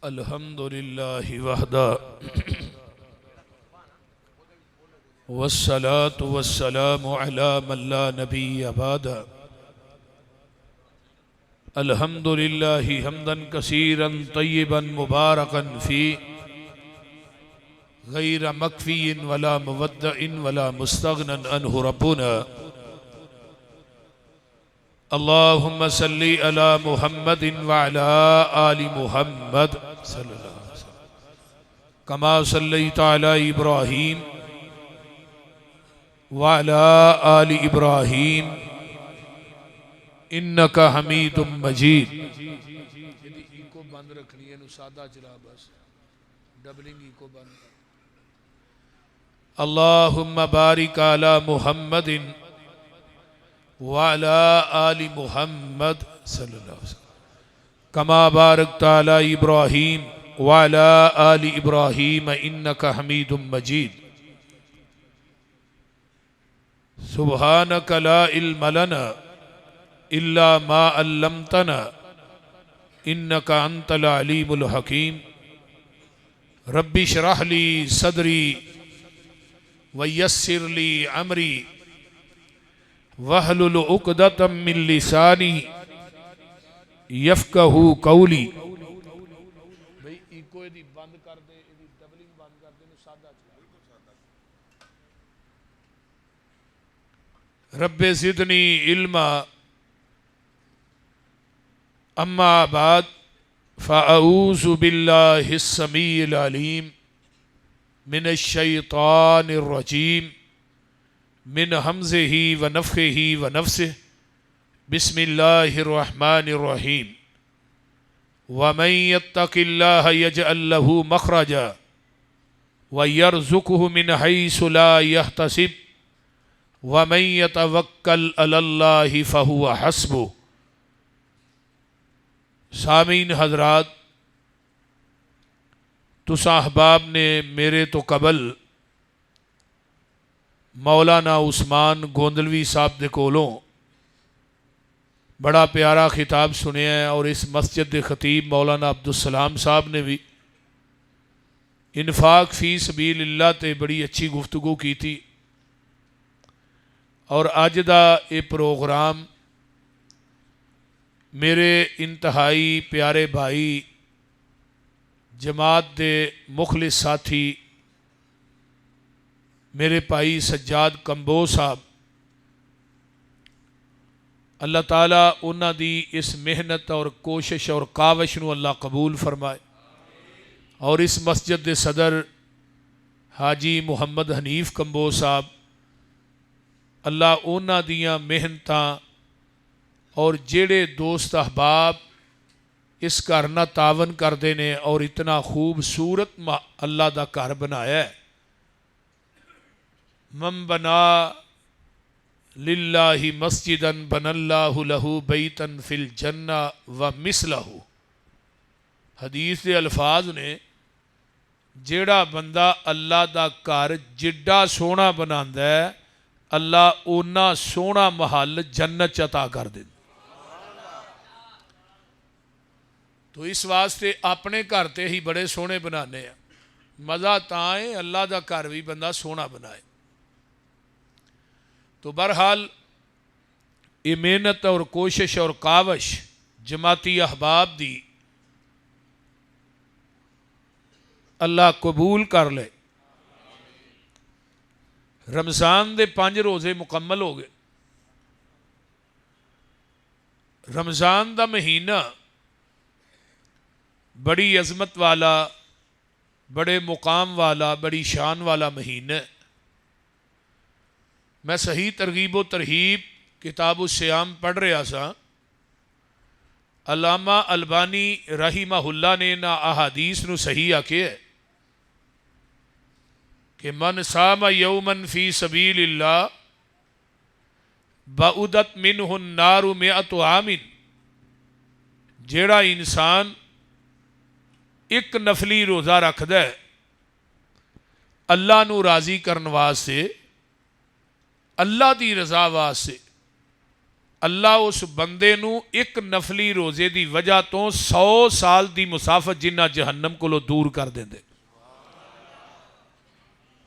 अल्हम्दुलिल्लाहि वहदा वस्सलातु वस्सलामु अला मन ला नबिय्य बअदा। अल्हम्दुलिल्लाहि हम्दन कसीरन तय्यिबन मुबारकन फी गैर मकफ़ीइन वला मुवद्दइन वला मुस्तगनन अन्हु रब्बुना। अल्लाहुम्मा सल्लि अला मुहम्मदिन व अला आलि मुहम्मद सल्लल्लाहु अलैहि वसल्लम कमा सल्लैता अला इब्राहीम व अला आलि इब्राहीम इन्नका हमीदुम मजीद। इको बंद रखनी है, सादा चला बस, डबलिंग इको बंद। अल्लाहुम्मा बारिक अला मुहम्मदिन व अला आलि मुहम्मद सल्लल्लाहु अलैहि वसल्लम कमा बारकता अला इब्राहीम व अला आलि इब्राहीम इन्नका हमीदुम मजीद। सुब्हानक ला इल्म लना इल्ला मा अल्लमतना इन्नका अंतल अलीमुल हकीम। रब्बि श्रह ली सदरी व यस्सिर ली अमरी वहलुल उक़दतम मिन लिसानी यफ़क़हू क़ौली। भाई इको दी बंद कर दे, इदी डबलिंग बंद कर दे, सादा चला। रब्बे ज़िदनी इल्मा अम्मा बाद फ़अऊज़ु बिल्लाहिस समीइल अलीम मिनश शैतानिर रजीम मिन हमज़िही व नफ़ख़िही व नफ़्सिही बिस्मिल्लाहिर रहमानिर रहीम। व मन यत्तक़िल्लाह यजअल लहू मख़रजा व यरज़ुक़हु मिन हैसु ला यहतसिब व मन यतवक्कल अलल्लाहि फ़हुव हस्बुह। सामीन हज़रात, तुसां अहबाब ने मेरे तो कबल मौलाना उस्मान गोंदलवी साहब दे कोलों बड़ा प्यारा खिताब सुनिया है, और इस मस्जिद के खतीब मौलाना अब्दुल साहब ने भी इन्फाक फ़ी सबीलिल्लाह ते बड़ी अच्छी गुफ्तगू की थी। और अज दा ये प्रोग्राम मेरे इंतहाई प्यारे भाई जमात दे मुखलिस साथी मेरे भाई सज्जाद कंबो साहब, अल्लाह ताला उन्हां दी इस मेहनत और कोशिश और काविश नूं अल्लाह कबूल फरमाए। और इस मस्जिद दे सदर हाजी मुहम्मद हनीफ कंबो साहब, अल्लाह उन्हां दियां मेहनतां और जेड़े दोस्त अहबाब इस घर ना तावन करते ने और इतना खूबसूरत अल्लाह दा घर बनाया है। मन बना लिल्लाहि मस्जिदन बनल्लाहु लहू बैतन फिल जन्ना व मिसलहू। हदीस के अल्फाज ने, जेड़ा बंदा अल्लाह दा घर जिड्डा सोहना बनांदा है, अल्लाह उन्ना सोहना महल जन्नत अता कर देंदा। तो इस वास्ते अपने घर ते ही बड़े सोहने बनाने हैं। मज़ा तां है अल्लाह दा घर भी बंदा सोहना बनाए। तो बहरहाल ये मेहनत और कोशिश और काविश जमाती अहबाब दी अल्लाह कबूल कर ले। रमज़ान दे 5 रोज़े मुकम्मल हो गए। रमज़ान दा महीना बड़ी अजमत वाला, बड़े मुकाम वाला, बड़ी शान वाला महीना। मैं सही तरगीब व तरहीब किताब सियाम पढ़ रहा सा। अल्लामा अलबानी रहीमहुल्लाह ने ना अहादीस नू सही आखे है कि मन सामा यौमन फी सबीलिल्लाह बाउदत मिन्हु नारु मिअतु आमिन। जेड़ा इंसान एक नफली रोज़ा रखदा है अल्लाह नू राज़ी करन वास्ते, अल्लाह दी रज़ा वास्ते, अल्लाह उस बंदे नू एक नफली रोजे की वजह तो 100 साल की मुसाफत जिन्ना जहन्नम को दूर कर देंदे।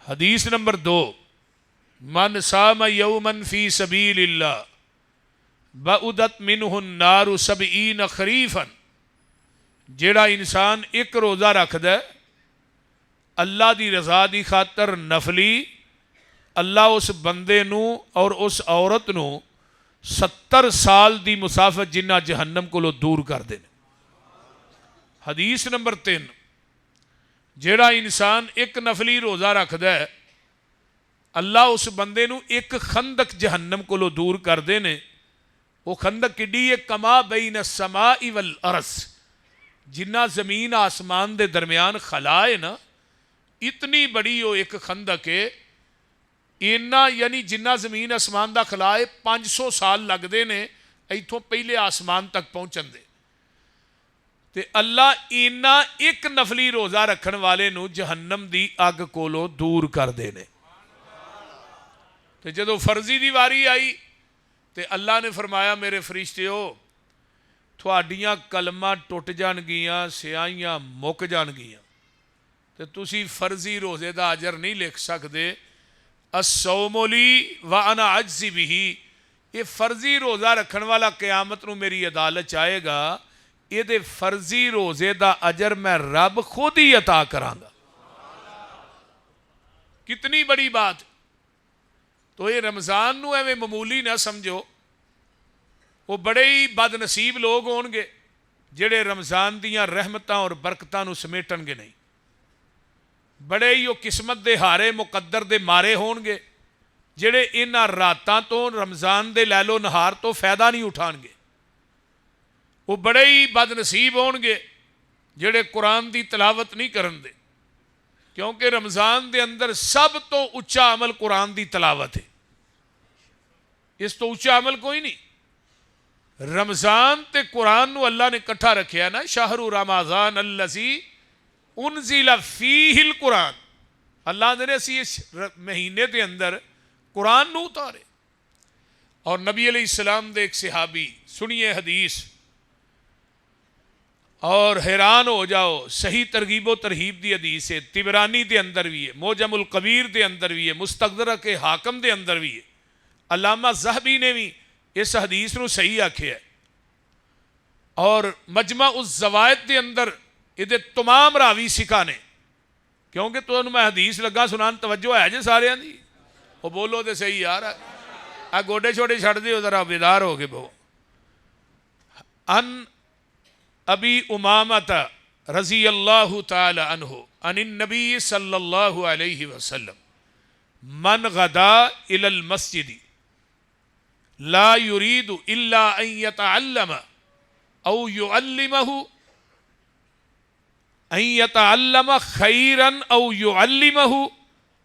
हदीस नंबर 2, मन साम यौमन फी सबीलिल्लाह बउदत मिनहु नारु सबईन खरीफन। जेड़ा इंसान एक रोज़ा रखदा है अल्लाह की रजा की खातर नफली, अल्लाह उस बंदे नू और उस औरत नू 70 साल की मुसाफत जिन्ना जहन्नम को दूर कर देने। हदीस नंबर 3, जेड़ा इंसान एक नफली रोज़ा रखदा है अल्लाह उस बंदे नू एक खंदक जहन्नम को दूर कर देने। वो खंदक किड्डी है, कमा बैन समाई वल अर्स, जिन्ना जमीन आसमान के दरम्यान खला है ना, इतनी बड़ी वो एक खंदक है। इन्ना यानी जिन्ना जमीन आसमान का खला है 500 साल लगते ने इथों पहले आसमान तक पहुँचन दे। ते अल्लाह इन्ना एक नफली रोज़ा रखन वाले नू जहन्नम की अग कोलों दूर कर देने। तो जदों फर्जी की वारी आई तो अल्लाह ने फरमाया, मेरे फरिश्तेओ थोड़ियां कलमां टुट जाणगियां, सियाहियां मुक जाणगियां, तो तुसी फर्जी रोज़े का अजर नहीं लिख सकते। अस्सौमुली व अना अज्ज़ी बिही, ये फर्जी रोज़ा रखन वाला क़यामत नूं मेरी अदालत आएगा, ये फर्जी रोज़े का अजर मैं रब खुद ही अता करांगा। कितनी बड़ी बात। तो ये रमज़ान नूं एवें मामूली ना समझो। वो बड़े ही बदनसीब लोग होणगे जिहड़े रमज़ान दियां रहमतां और बरकतां नूं समेटणगे नहीं। बड़े ही वो किस्मत के हारे मुकद्दर दे मारे होणगे जिहड़े इन्हां रातां तो रमज़ान दे लैलो नहार तो फ़ायदा नहीं उठाणगे। वो बड़े ही बदनसीब होणगे जिहड़े कुरान की तलावत नहीं करन दे, क्योंकि रमज़ान के अंदर सब तो उच्चा अमल कुरान की तलावत है। इस तो उच्चा अमल कोई नहीं। रमज़ान ते कुरान नूं अल्लाह ने कट्ठा रखिया ना, शाहरु रमज़ान अल्लज़ी उनज़िला फ़ीहिल कुरान। अल्लाह ने असी इस महीने के अंदर कुरान नूं उतारे। और नबी अलैहिस्सलाम दे एक सहाबी, सुनिए हदीस और हैरान हो जाओ, सही तरगीबो तरहीब की हदीस है, तिबरानी के अंदर भी है, मोजमुल कबीर के अंदर भी है, मुस्तदरक के हाकम के अंदर भी है। अल्लामा ज़हबी ने भी इस हदीस को सही आख्या है। और मजमा उस जवायद के अंदर ये तमाम रावी सिखा ने, क्योंकि तुहानूं मैं हदीस लगा सुनान, तवज्जो है जे सारियां दी? वो बोलो तो सही यार, आ गोडे छोड़े छड़ दिओ जरा, बेदार हो गए बहु। अन अबी उमामत रज़ी अल्लाह तआला अन्हु अनिन नबी सल्लल्लाहु अलैहि वसल्लम मन गदा इलल मस्जिदी ला युरीदु इल्ला अन यतअल्लम औ युअल्लिमहु अन यतअल्लम खैरन औ युअल्लिमहु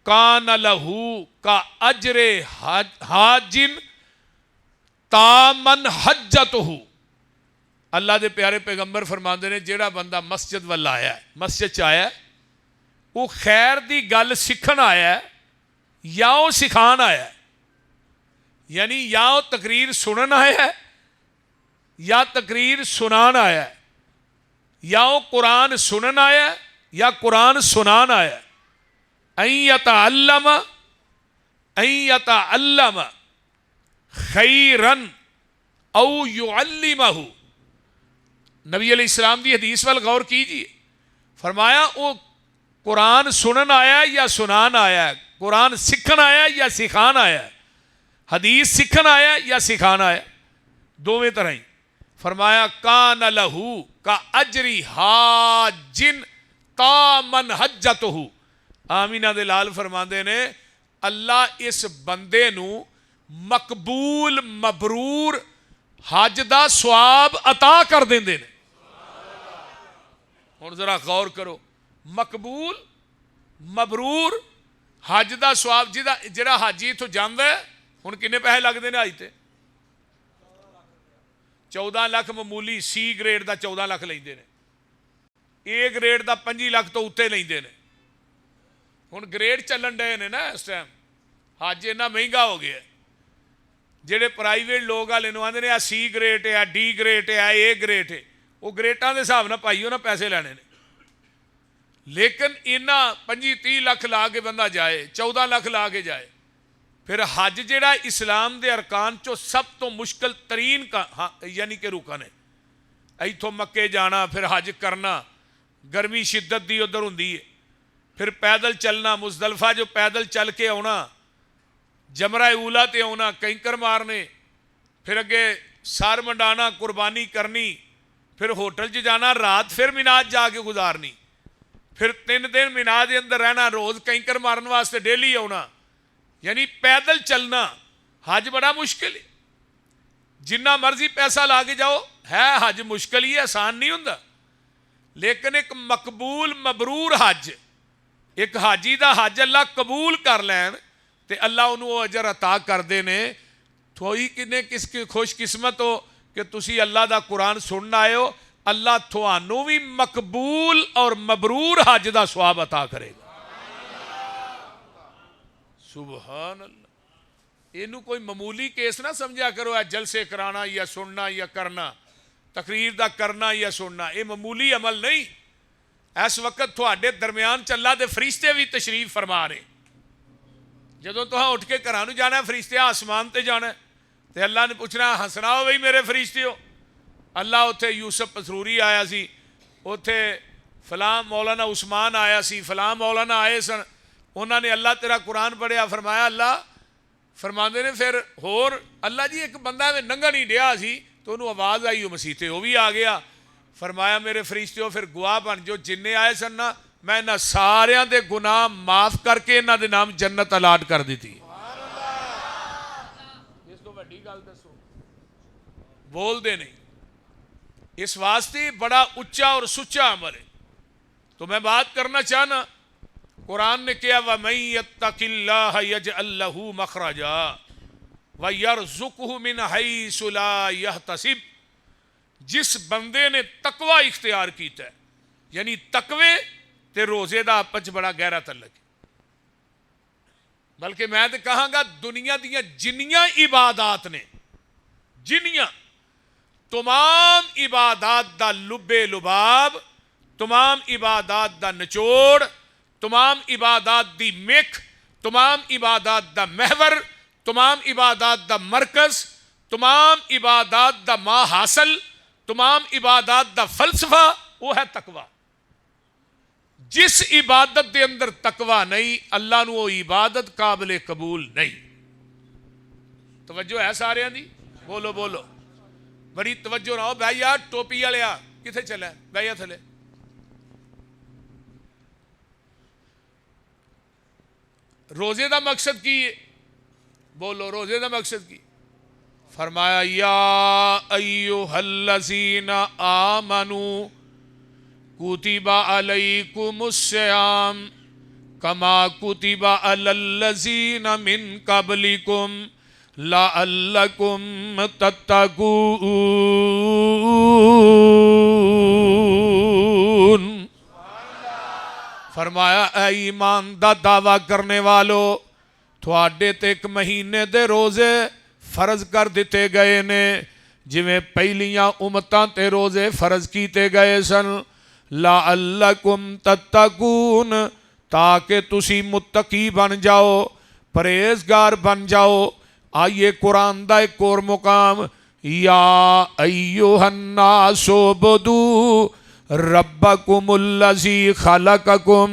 कान लहू का अजरे हाजिन तामन हज्जतहु। अल्लाह के प्यारे पैगंबर फरमाते हैं, जेड़ा बंदा मस्जिद वाल आया है, मस्जिद च आया, वो खैर की गल सीखण आया या वो सिखाण आया, यानी या वो तकरीर सुनन आया या तकरीर सुनान आया, या वो कुरान सुनन आया या कुरान सुनान आया। अन यतअल्लम खैरन औ युअल्लिमहु। नबी अलैहिस्सलाम की हदीस वाल गौर कीजिए, फरमाया वो कुरान सुनन आया या सुनान आया, कुरान सीखन आया या सिखान आया, हदीस सीखन आया या सिखान आया, दोवें तरह ही। फरमाया कान लहू का अजरी हाजिन तामन हज्जतहु। आमीना दे लाल फरमाते ने, अल्लाह इस बंदे नू मकबूल मबरूर हज का सवाब अता कर देंदे ने। हुण जरा गौर करो, मकबूल मबरूर हज का सवाब, जिहड़ा हाजी इथों जांदा है, हुण किन्ने पैसे लगते हैं हज ते? 14 लाख मामूली, सी ग्रेड का 14 लाख लेंदे ने, ए ग्रेड का 25 लाख तो उत्ते लेंदे ने। हुण ग्रेड चलन डे ने ना इस टाइम, हज इन्ना महंगा हो गया। ਜਿਹੜੇ ਪ੍ਰਾਈਵੇਟ ਲੋਕ ਹਾਲੇ ਨੂੰ ਆਉਂਦੇ ਨੇ ਆ C ਗ੍ਰੇਡ ਹੈ, D ਗ੍ਰੇਡ ਹੈ, A ਗ੍ਰੇਡ ਹੈ, ਉਹ ਗ੍ਰੇਟਾਂ ਦੇ ਹਿਸਾਬ ਨਾਲ ਭਾਈ ਉਹਨਾਂ ਪੈਸੇ ਲੈਣੇ ਨੇ। ਲੇਕਿਨ ਇਹਨਾਂ 25-30 ਲੱਖ ਲਾ ਕੇ ਬੰਦਾ ਜਾਏ, 14 ਲੱਖ ਲਾ ਕੇ ਜਾਏ, ਫਿਰ ਹਜ ਜਿਹੜਾ ਇਸਲਾਮ ਦੇ ਅਰਕਾਨ 'ਚੋਂ ਸਭ ਤੋਂ ਮੁਸ਼ਕਿਲ ਤਰੀਨ ਯਾਨੀ ਕਿ ਰੁਕਨ ਹੈ। ਇੱਥੋਂ ਮੱਕੇ ਜਾਣਾ, ਫਿਰ ਹਜ ਕਰਨਾ, गर्मी शिद्दत दी उधर होंदी है, फिर पैदल चलना, मुजदलफा जो पैदल चल के आना, जमरा ऊला ते आना, कैंकर मारने, फिर अगे सार मंडाना, कुर्बानी करनी, फिर होटल च जाना, रात फिर मिनाज जाके गुजारनी, फिर 3 दिन मिनाज के अंदर रहना, रोज़ कैंकर मारने वास्ते डेली आना, यानी पैदल चलना। हज बड़ा मुश्किल है, जिन्ना मर्जी पैसा ला के जाओ, है हज मुश्किल ही, आसान नहीं होंदा। लेकिन एक मकबूल मबरूर हज, एक हाजी का हज अल्लाह कबूल कर लैन तो अल्लाह उन्होंने अजर अता करते हैं। थोड़ी किन्ने किस खुशकिस्मत हो कि तुसी अल्लाह का कुरान सुनना आए हो, अल्लाह थानू भी मकबूल और मबरूर हज का सवाब अता करेगा। सुभान अल्लाह। इनू कोई मामूली केस ना समझा करो, जलसे कराना या सुनना या करना, तकरीर का करना या सुनना, ये मामूली अमल नहीं। इस वक्त थोड़े दरम्यान चला तो फरिश्ते भी तशरीफ फरमा रहे। जो तुम उठ के घर जाना, फरिश्ते आसमान से जाना, तो अल्लाह ने पूछना, हंसना हो बई मेरे फरिश्ते हो। अल्लाह उत्थे यूसुफ पसरूरी आया सी, उत्थे फलां मौलाना उस्मान आया सी, फलां मौलाना आए सन, उन्होंने अल्लाह तेरा कुरान पढ़िया, फरमाया अल्लाह फरमाते ने फिर होर अल्लाह जी एक बंदा में नंगा नहीं डिया सी, तो उन्होंने आवाज़ आई मसीते, वो भी आ गया। फरमाया मेरे फरिश्ते हो फिर गवाह बन जो, जिन्ने आए सन ना मैं इन्होंने सारियां दे गुनाह माफ़ करके इन्हों दे नाम जन्नत अलाट कर दी। इस तो वड्डी गल दसो, बोलते नहीं। इस वास्ते बड़ा उच्चा और सुच्चा अमल है। तो मैं बात करना चाहना, कुरान ने कहा वमन यत्तकिल्लाह यजअल लहू मखरजा व यरज़ुक़हु मिन हैसु ला यहतसिब। जिस बंदे ने तकवा इख्तियार किया, यानी तकवे ते रोज़े का आपस बड़ा गहरा तल्लक है। बल्कि मैं तो कहांगा दुनिया दी जिन्नियां इबादात ने, जिन्नियां तमाम इबादात दा लुबे लुबाब, तमाम इबादात दा निचोड़, तमाम इबादात दी मिख, तमाम इबादात दा महवर, तमाम इबादात दा मरकज़, तमाम इबादात दा माहासल, तमाम इबादात दा फलसफा, वो है तकवा। जिस इबादत के अंदर तकवा नहीं, अल्लाह नू वो इबादत काबिल कबूल नहीं। तवज्जो है सारियां दी? बोलो बोलो, बड़ी तवज्जो रहो। बह यार टोपी वाले किथे चला, बह या थले। रोजे का मकसद की है? बोलो रोजे का मकसद की? फरमाया या अय्युहल्लज़ीना आमनू कुतिबा अलैकुमुस्सियाम कमा कुतिबा अलल्लज़ीना मिन क़ब्लिकुम लअल्लकुम तत्तकून। फरमाया ऐ ईमान दा दावा करने वालों, थोड़े ते एक महीने दे रोज़े फर्ज कर दिते गए ने, जिवें पहलियां उम्मतां ते रोज़े फर्ज कीते गए सन। लअल्लकुम तत्तकून, ताकि तुसी मुत्तकी बन जाओ, परहेजगार बन जाओ। आइए कुरान दा एक और मुकाम, या अय्युहन्नासु उबुदू रब्बकुमुल्लज़ी खलक़कुम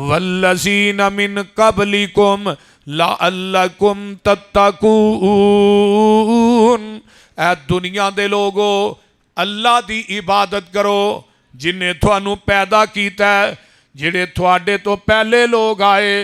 वल्लज़ीना मिन क़ब्लिकुम लअल्लकुम तत्तकून। ऐ दुनिया दे लोगो, अल्लाह दी इबादत करो जिन्हें थानू पैदा कीता है। जिहड़े थोड़े तो पहले लोग आए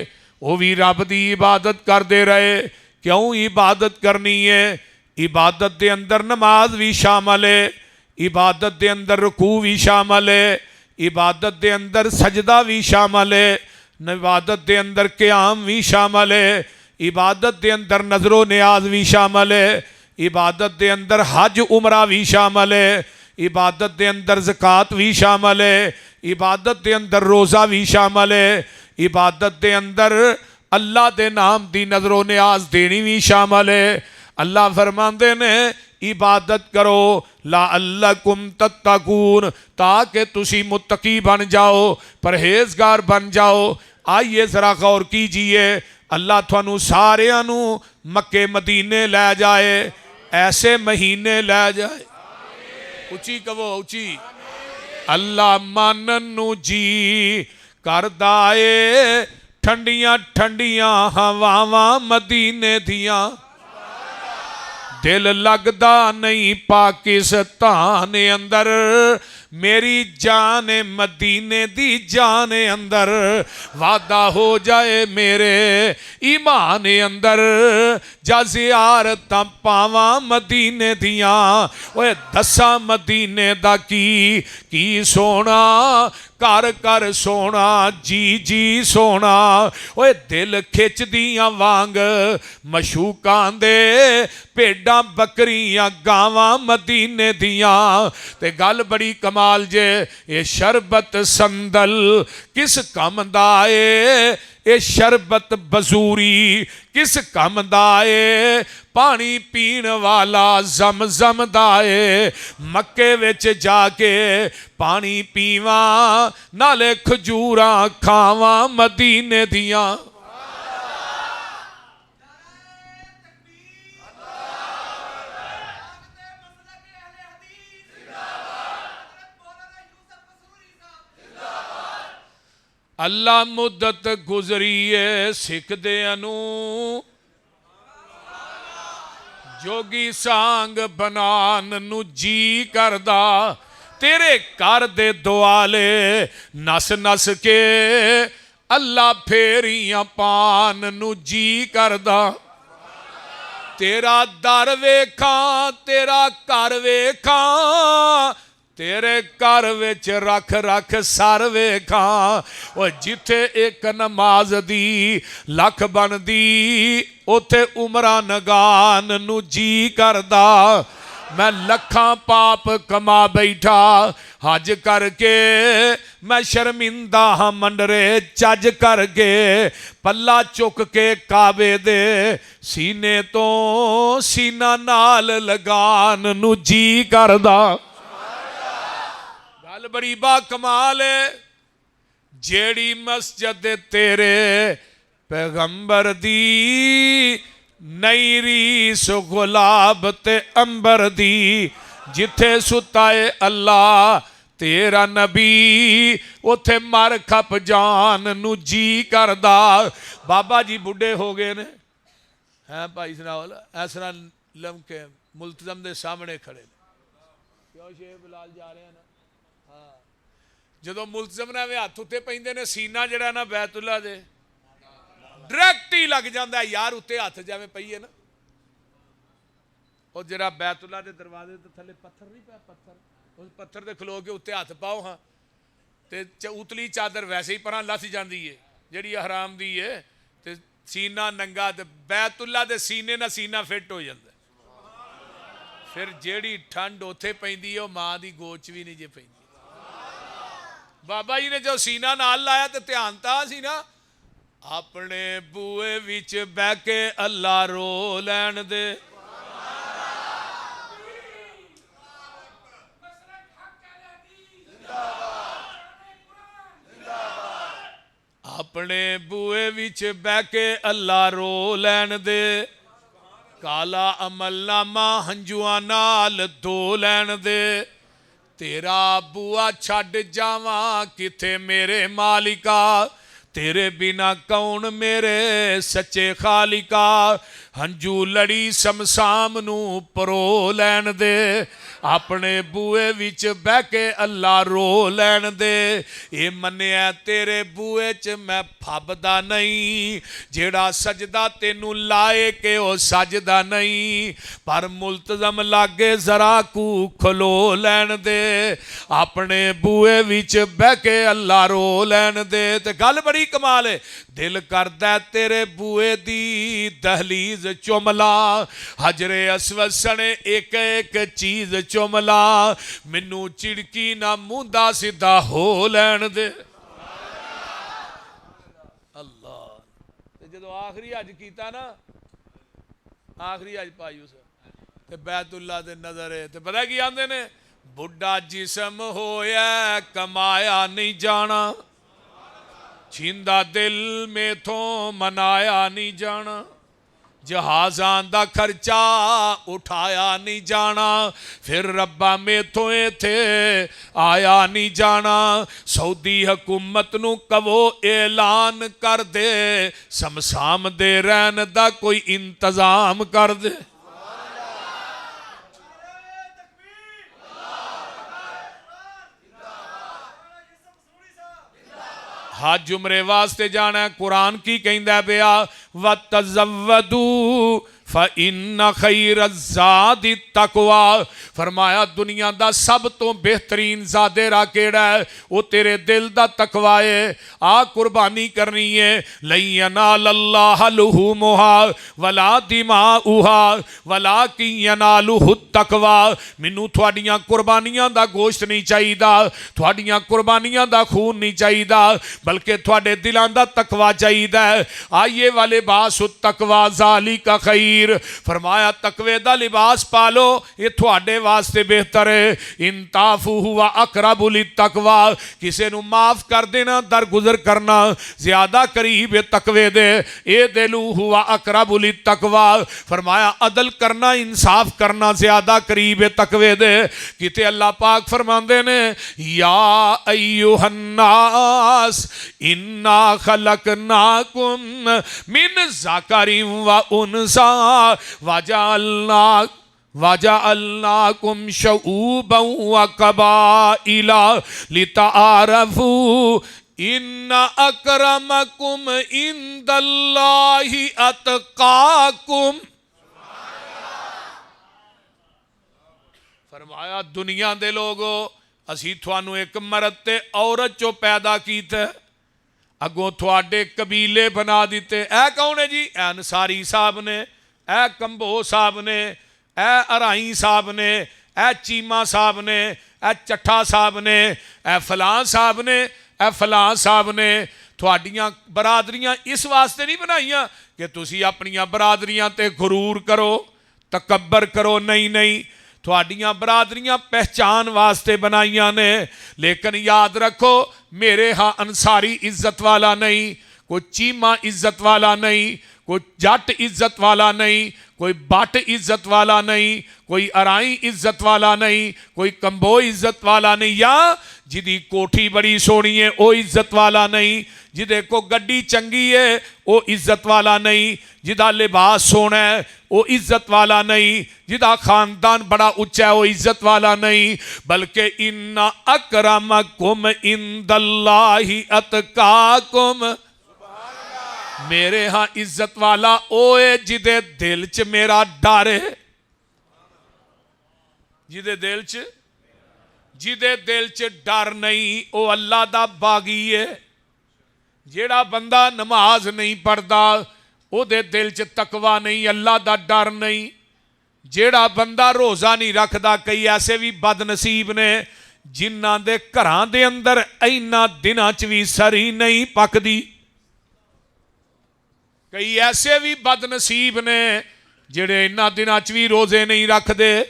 वो भी रब दी इबादत करते रहे। क्यों इबादत करनी है? इबादत के अंदर नमाज भी शामिल है, इबादत के अंदर रुकू भी शामिल है, इबादत के अंदर सजदा भी शामिल है, इबादत के अंदर क़याम भी शामिल है, इबादत के अंदर नजरो नियाज भी शामिल है, इबादत के अंदर हज उमरा भी शामिल है, इबादत के अंदर ज़कात भी शामिल है, इबादत के अंदर रोज़ा भी शामिल है, इबादत के अंदर अल्लाह के नाम की नजरो नियाज देनी भी शामिल है। अल्लाह फरमाते ने इबादत करो लाअल्लकुम तत्तकून, ताकि तुसी मुत्तकी बन जाओ, परहेजगार बन जाओ। आइए ज़रा गौर कीजिए, अल्लाह थानू सारियां नू मक्के मदीने लै जाए, ऐसे महीने लै जाए। उची कहो उची। अल्लाह मानन नू जी करदा ए, ठंडियां ठंडियां हवावां मदीने दियां। दिल लगदा नहीं पाकिस्तान अंदर, मेरी जान मदीने दी जान अंदर। वादा हो जाए मेरे ईमान अंदर, जा ज़ियारत पावा मदीने दियां। ओए दसा मदीने दा की सोना, कर कर सोना, जी जी सोना। ओए दिल खिच दियां वांग मशूकां दे, भेडां बकरियां गावां मदीने दियां। ते गल बड़ी कमाल जे, ये शरबत संदल किस कम दा ए, ये शरबत बजूरी किस कम दा ए, पानी पीण वाला जम जम दा ए। मक्के विच जाके पानी पीवा, नाले खजूरां खावा मदीने दियां। अल्लाह मुद्दत गुजरीए सिखदियां नू, जोगी सांग बनान नू जी करदा। तेरे घर दे दुआले नस नस के अल्लाह फेरियां पान नू जी करदा। तेरा दर वेखां तेरा घर वेखां, तेरे घर विच रख रख सर वेखां। और जिथे एक नमाज दी लख बनदी, उथे उमरा नगान नू जी करदा। मैं लखां पाप कमा बैठा हज करके, मैं शर्मिंदा हाँ मंडरे चज करके। पल्ला चुक के काबे दे सीने तो सीना नाल लगान नू जी करदा। गल बड़ी बा कमाल है, जेड़ी मस्जिद तेरे पैगंबर दी, नई रीस गुलाब ते अंबर दी। जिथे सुताए अल्लाह तेरा नबी, उथे मर खप जान नू जी करदा। बाबा जी बुढ़े हो गए ने, हैं भाई सनावल इस तरह लमके मुल्तजम दे सामने खड़े। क्यों शेख बिलाल जा रहे हैं ना, ਜਦੋਂ ਮੁਲਜ਼ਮ ਨਾਲ ਹੱਥ ਉੱਤੇ ਪੈਂਦੇ ਨੇ, ਸੀਨਾ ਜਿਹੜਾ ਨਾ ਬੈਤੁੱਲਾ ਦੇ ਡਾਇਰੈਕਟ ਹੀ ਲੱਗ ਜਾਂਦਾ ਯਾਰ, ਉੱਤੇ ਹੱਥ ਜਿਵੇਂ ਪਈਏ ਨਾ। ਉਹ ਜਿਹੜਾ ਬੈਤੁੱਲਾ ਦੇ ਦਰਵਾਜ਼ੇ ਦੇ ਥੱਲੇ ਪੱਥਰ ਨਹੀਂ ਪਿਆ, ਪੱਥਰ, ਉਸ ਪੱਥਰ ਤੇ ਖਲੋ ਕੇ ਉੱਤੇ ਹੱਥ ਪਾਓ ਹਾਂ, ਤੇ ਉਤਲੀ ਚਾਦਰ ਵੈਸੇ ਹੀ ਪਰਾਂ ਲੱਥ ਜਾਂਦੀ ਏ ਜਿਹੜੀ ਹਰਾਮ ਦੀ ਏ, ਤੇ ਸੀਨਾ ਨੰਗਾ, ਤੇ ਬੈਤੁੱਲਾ ਦੇ ਸੀਨੇ ਨਾਲ ਸੀਨਾ ਫਿੱਟ ਹੋ ਜਾਂਦਾ। ਫਿਰ ਜਿਹੜੀ ਠੰਡ ਉੱਥੇ ਪੈਂਦੀ ਉਹ ਮਾਂ ਦੀ ਗੋਚ ਵੀ ਨਹੀਂ ਜੇ ਪੈਂਦੀ। बाबा जी ने जो सीना नाल लाया तो ध्यान था सी ना, अपने बूए विच बह के अल्लाह रो लैन दे। अपने बूए विच बह के अल्लाह रो लैन दे। काला अमलनामा हंजुआ नाल धो लैन दे। तेरा बुआ छड़ जावा किथे मेरे मालिका, तेरे बिना कौन मेरे सच्चे खालिका। हंजू लड़ी समसाम नू परो लैन दे, अपने बूए विच बह के अल्लाह रो लैन दे। ये मन्निया तेरे बूए च मैं फबदा नहीं, जेड़ा सजदा तेनू लाए के ओ सजदा नहीं। पर मुल्तजम लागे जरा कू खलो लैन दे, अपने बूए विच बह के अल्लाह रो लैन दे। ते गल बड़ी कमाल है, दिल करदा तेरे बूए दी दहलीज चुमला, हजरे अस्वद सने एक एक चीज चुमला। मैनू चिड़की ना मुंदा सीधा हो लैन दे। अल्लाह, जो आखिरी हज किया ना, आखिरी अज पाई उस ते बैतुल्ला दे नज़र है। तो पता की आंदे ने, बुढ़ा जिस्म होया कमाया नहीं जाना, छींदा दिल मेथों मनाया नहीं जाना, जहाज़ां दा खर्चा उठाया नहीं जाना, फिर रब्बा मेथों इत्थे आया नहीं जाना। सऊदी हुकूमत नूं कवो ऐलान कर दे, समसाम दे रहन दा कोई इंतजाम कर दे। हज उमरे वास्ते जाना है, कुरान की कहंदा पिया, व तज़व्वदू फ़इन्न खैर ज़ादि तक़वा। फरमाया दुनिया दा सब तो बेहतरीन ज़ादेरा केड़ा है, वो तेरे दिल दा तकवा है। आ कुर्बानी करनी है, लन यनालल्लाह लुहूमुहा वला दिमाउहा वलाकिन यनालुहु तकवा। मैनू थोड़ियां कुर्बानियां दा गोश्त नहीं चाहिदा, थोड़ियां कुर्बानियां दा खून नहीं चाहिदा, बल्कि थोड़े दिलां दा तकवा चाहिदा है। आइए वाले बास तकवा ज़ालिका खैर। फरमाया तकवे दा लिबास पालो, ये थोड़े वास्ते बेहतर है। इंताफू हुआ अकरबु लित्तकवा, किसी नू माफ कर देना दरगुजर करना ज्यादा करीब है तकवे दे। ए दिलू हुआ अकरबु लित्तकवा, फरमाया अदल करना इंसाफ करना ज्यादा करीब है तकवे दे। किते अल्लाह पाक फरमांदे ने, या अय्युहन्नास इन्ना खलकनाकुम मिन ज़करिन व उनसा वजअलनाकुम शऊबन व कबाइला लिताअरफू इन्ना अकरमकुम इंदल्लाहि अतकाकुम। फरमाया दुनिया दे लोगो, असी थानू एक मर्द ते औरत चो पैदा कीता, अगों थोड़े कबीले बना दिते। ऐ कौन है जी? ऐ अंसारी साहब ने, ऐ कंबो साहब ने, ऐ अराई साहब ने, ऐ चीमा साहब ने, ऐ चट्ठा साहब ने, ऐ फलां साहब ने, ऐ फलां साहब ने। थोड़ियां बरादरियां इस वास्ते नहीं बनाइया कि तुसी अपनियां बरादरियां ते गुरूर करो, तकब्बर करो, नहीं नहीं, थोड़ियां बरादरियां पहचान वास्ते बनाइया ने। लेकिन याद रखो, मेरे हाँ अंसारी इज्जत वाला नहीं, कोई चीमा इज्जत वाला नहीं, कोई जट इज्जत वाला नहीं, कोई बट इज्जत वाला नहीं, कोई अराई इज्जत वाला नहीं, कोई कंबो इज्जत वाला नहीं, या जिदी कोठी बड़ी सोहनी है वो इज्जत वाला नहीं, जिदे को गड्डी चंगी है वो इज्जत वाला नहीं, जिदा लिबास सोहना है वो इज्जत वाला नहीं, जिदा खानदान बड़ा उच्चा है वो इज्जत वाला नहीं, बल्कि इन्ना अकरमकुम इंदल्लाहि अतकाकुम। मेरे हाँ इज्जत वाला ओए जिदे दिल च मेरा डर है, जिदे दिल च डर नहीं वो अल्लाह दा बागी है। जेड़ा बंदा नमाज नहीं पढ़ता ओदे दिल च तकवा नहीं, अल्लाह दा डर नहीं। जेड़ा बंदा रोज़ा नहीं रखता, कई ऐसे भी बदनसीब ने जिन्हां दे घरां दे अंदर इन्हां दिनां च भी सरी नहीं पकदी। कई ऐसे भी बदनसीब ने जेड़े इन्हां दिनां च भी रोज़े नहीं रखते।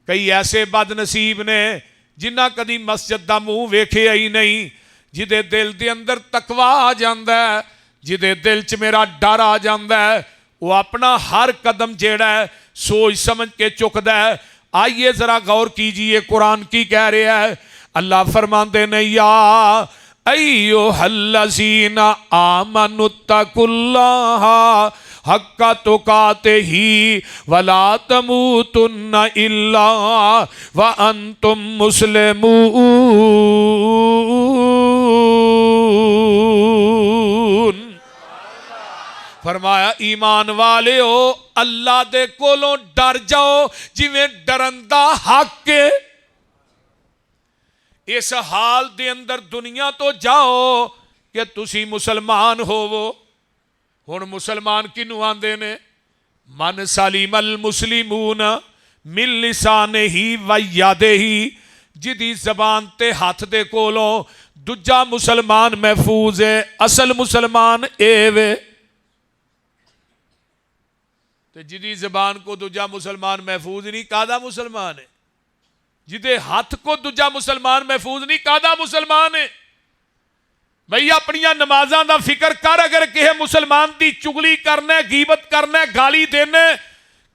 कई ऐसे बदनसीब ने जिन्हां कदी मस्जिद दा मूँह वेखिया ही नहीं, जिदे दिल दे अंदर तकवा आ जांदा है, जिदे दिल च मेरा डर आ जांदा है, वो अपना हर कदम जेड़ा है सोच समझ के चुकदा है। आइए जरा गौर कीजिए, कुरान की कह रहा है, अल्लाह फरमाते ने, या अय्युहल्लज़ीना आमनुत्तकुल्लाह हक्का तुकातिही वला तमूतुन्ना इल्ला व अंतुम मुस्लिमून। फरमाया ईमान वाले हो, अल्लाह दे कोलों डर जाओ जिवें डरन दा हक है। इस हाल दे अंदर दुनिया तो जाओ कि तुसी मुसलमान होवो। हुण मुसलमान किनू आंदे ने? मन सलिमल मुस्लिमून मिन लिसानिही व यदिही, जिदी जबान ते हाथ दे कोलों दूजा मुसलमान महफूज है। असल मुसलमान ए वे, तो जिदी जबान को दूजा मुसलमान महफूज नहीं, कादा मुसलमान है? जिदे हथ को दूजा मुसलमान महफूज नहीं, कादा मुसलमान है? भाई अपनिया नमाज़ां दा फिक्र कर। अगर किसी मुसलमान की चुगली करना, गीबत करना, गाली देना,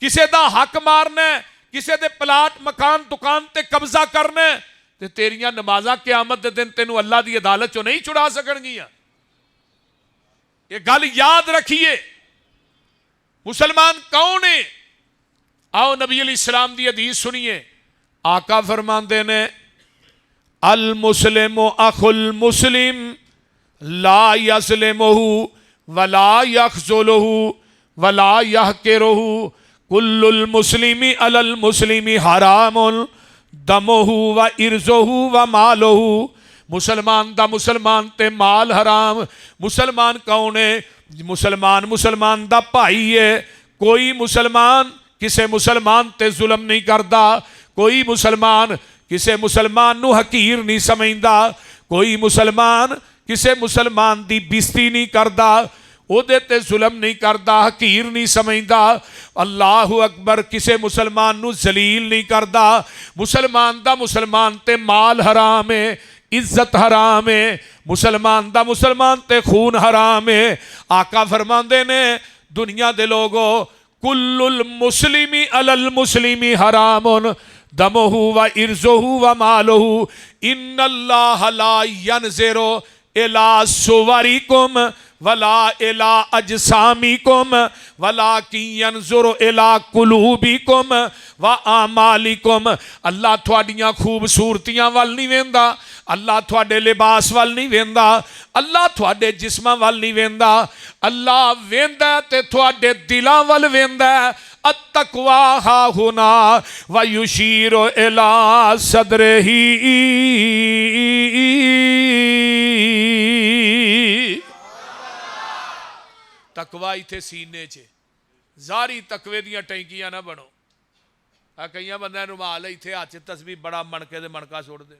किसी का हक मारना, किसी के प्लाट मकान दुकान ते कब्जा करना, तो तेरिया नमाज़ां क़यामत के दिन तेनू अल्लाह की अदालत चो नहीं छुड़ा सकणगियां। ये गल याद रखिए। मुसलमान कौन है? आओ नबी अलैहिस्सलाम की हदीस सुनिए। आका फरमाते ने, अल मुस्लिम अखुल मुस्लिम ला यसलिमुहु वला यखजुलुहु वला यहकिरुहु कुल्लुल मुस्लिमी अलल मुस्लिमी हरामुन दमुहु व इर्जुहु व मालुहु। मुसलमान दा मुसलमान ते माल हराम। मुसलमान कौन है? मुसलमान दा भाई है। कोई मुसलमान किसी मुसलमान ते जुल्म नहीं करता। कोई मुसलमान किसी मुसलमान नू हकीर नहीं समझदा। कोई मुसलमान किसी मुसलमान की बेइज्जती नहीं करता, ओदे ते जुल्म नहीं करता, हकीर नहीं समझदा। अल्लाहु अकबर। किसी मुसलमान नू जलील नहीं करता। मुसलमान दा मुसलमान ते माल हराम है, इज्जत हराम है। मुसलमान दा मुसलमान ते खून हराम है। आका फरमांदे ने, दुनिया दे लोगो, कुल्लुल मुस्लिमी अलल मुस्लिमी हरामुन दमुहु व इर्जुहु व मालुहु इन्नल्लाह ला यनज़िरु इला सुवरिकुम वला इला अजसामिकुम वलाकिन यनज़ुरु इला कुलूबिकुम व आमालिकुम। अल्लाह थोड़ियां खूबसूरतियां वाल नहीं वेंदा, अल्लाह थोड़े लिबास वाल नहीं वेंदा, अल्लाह थोड़े जिस्मां वाल नहीं वेंदा। अल्लाह वेंदा ते थोड़े दिलां वाल वेंदा। अत्तक़वा हाहुना व युशीरु इला सदरिही। तकवा इत्थे सीने च। जारी तकवे दियां टैंकियां ना बनो। आ कई बंदे रुमाल इत्थे हाथ च तस्बीह बड़ा मणके दे मणका सुटदे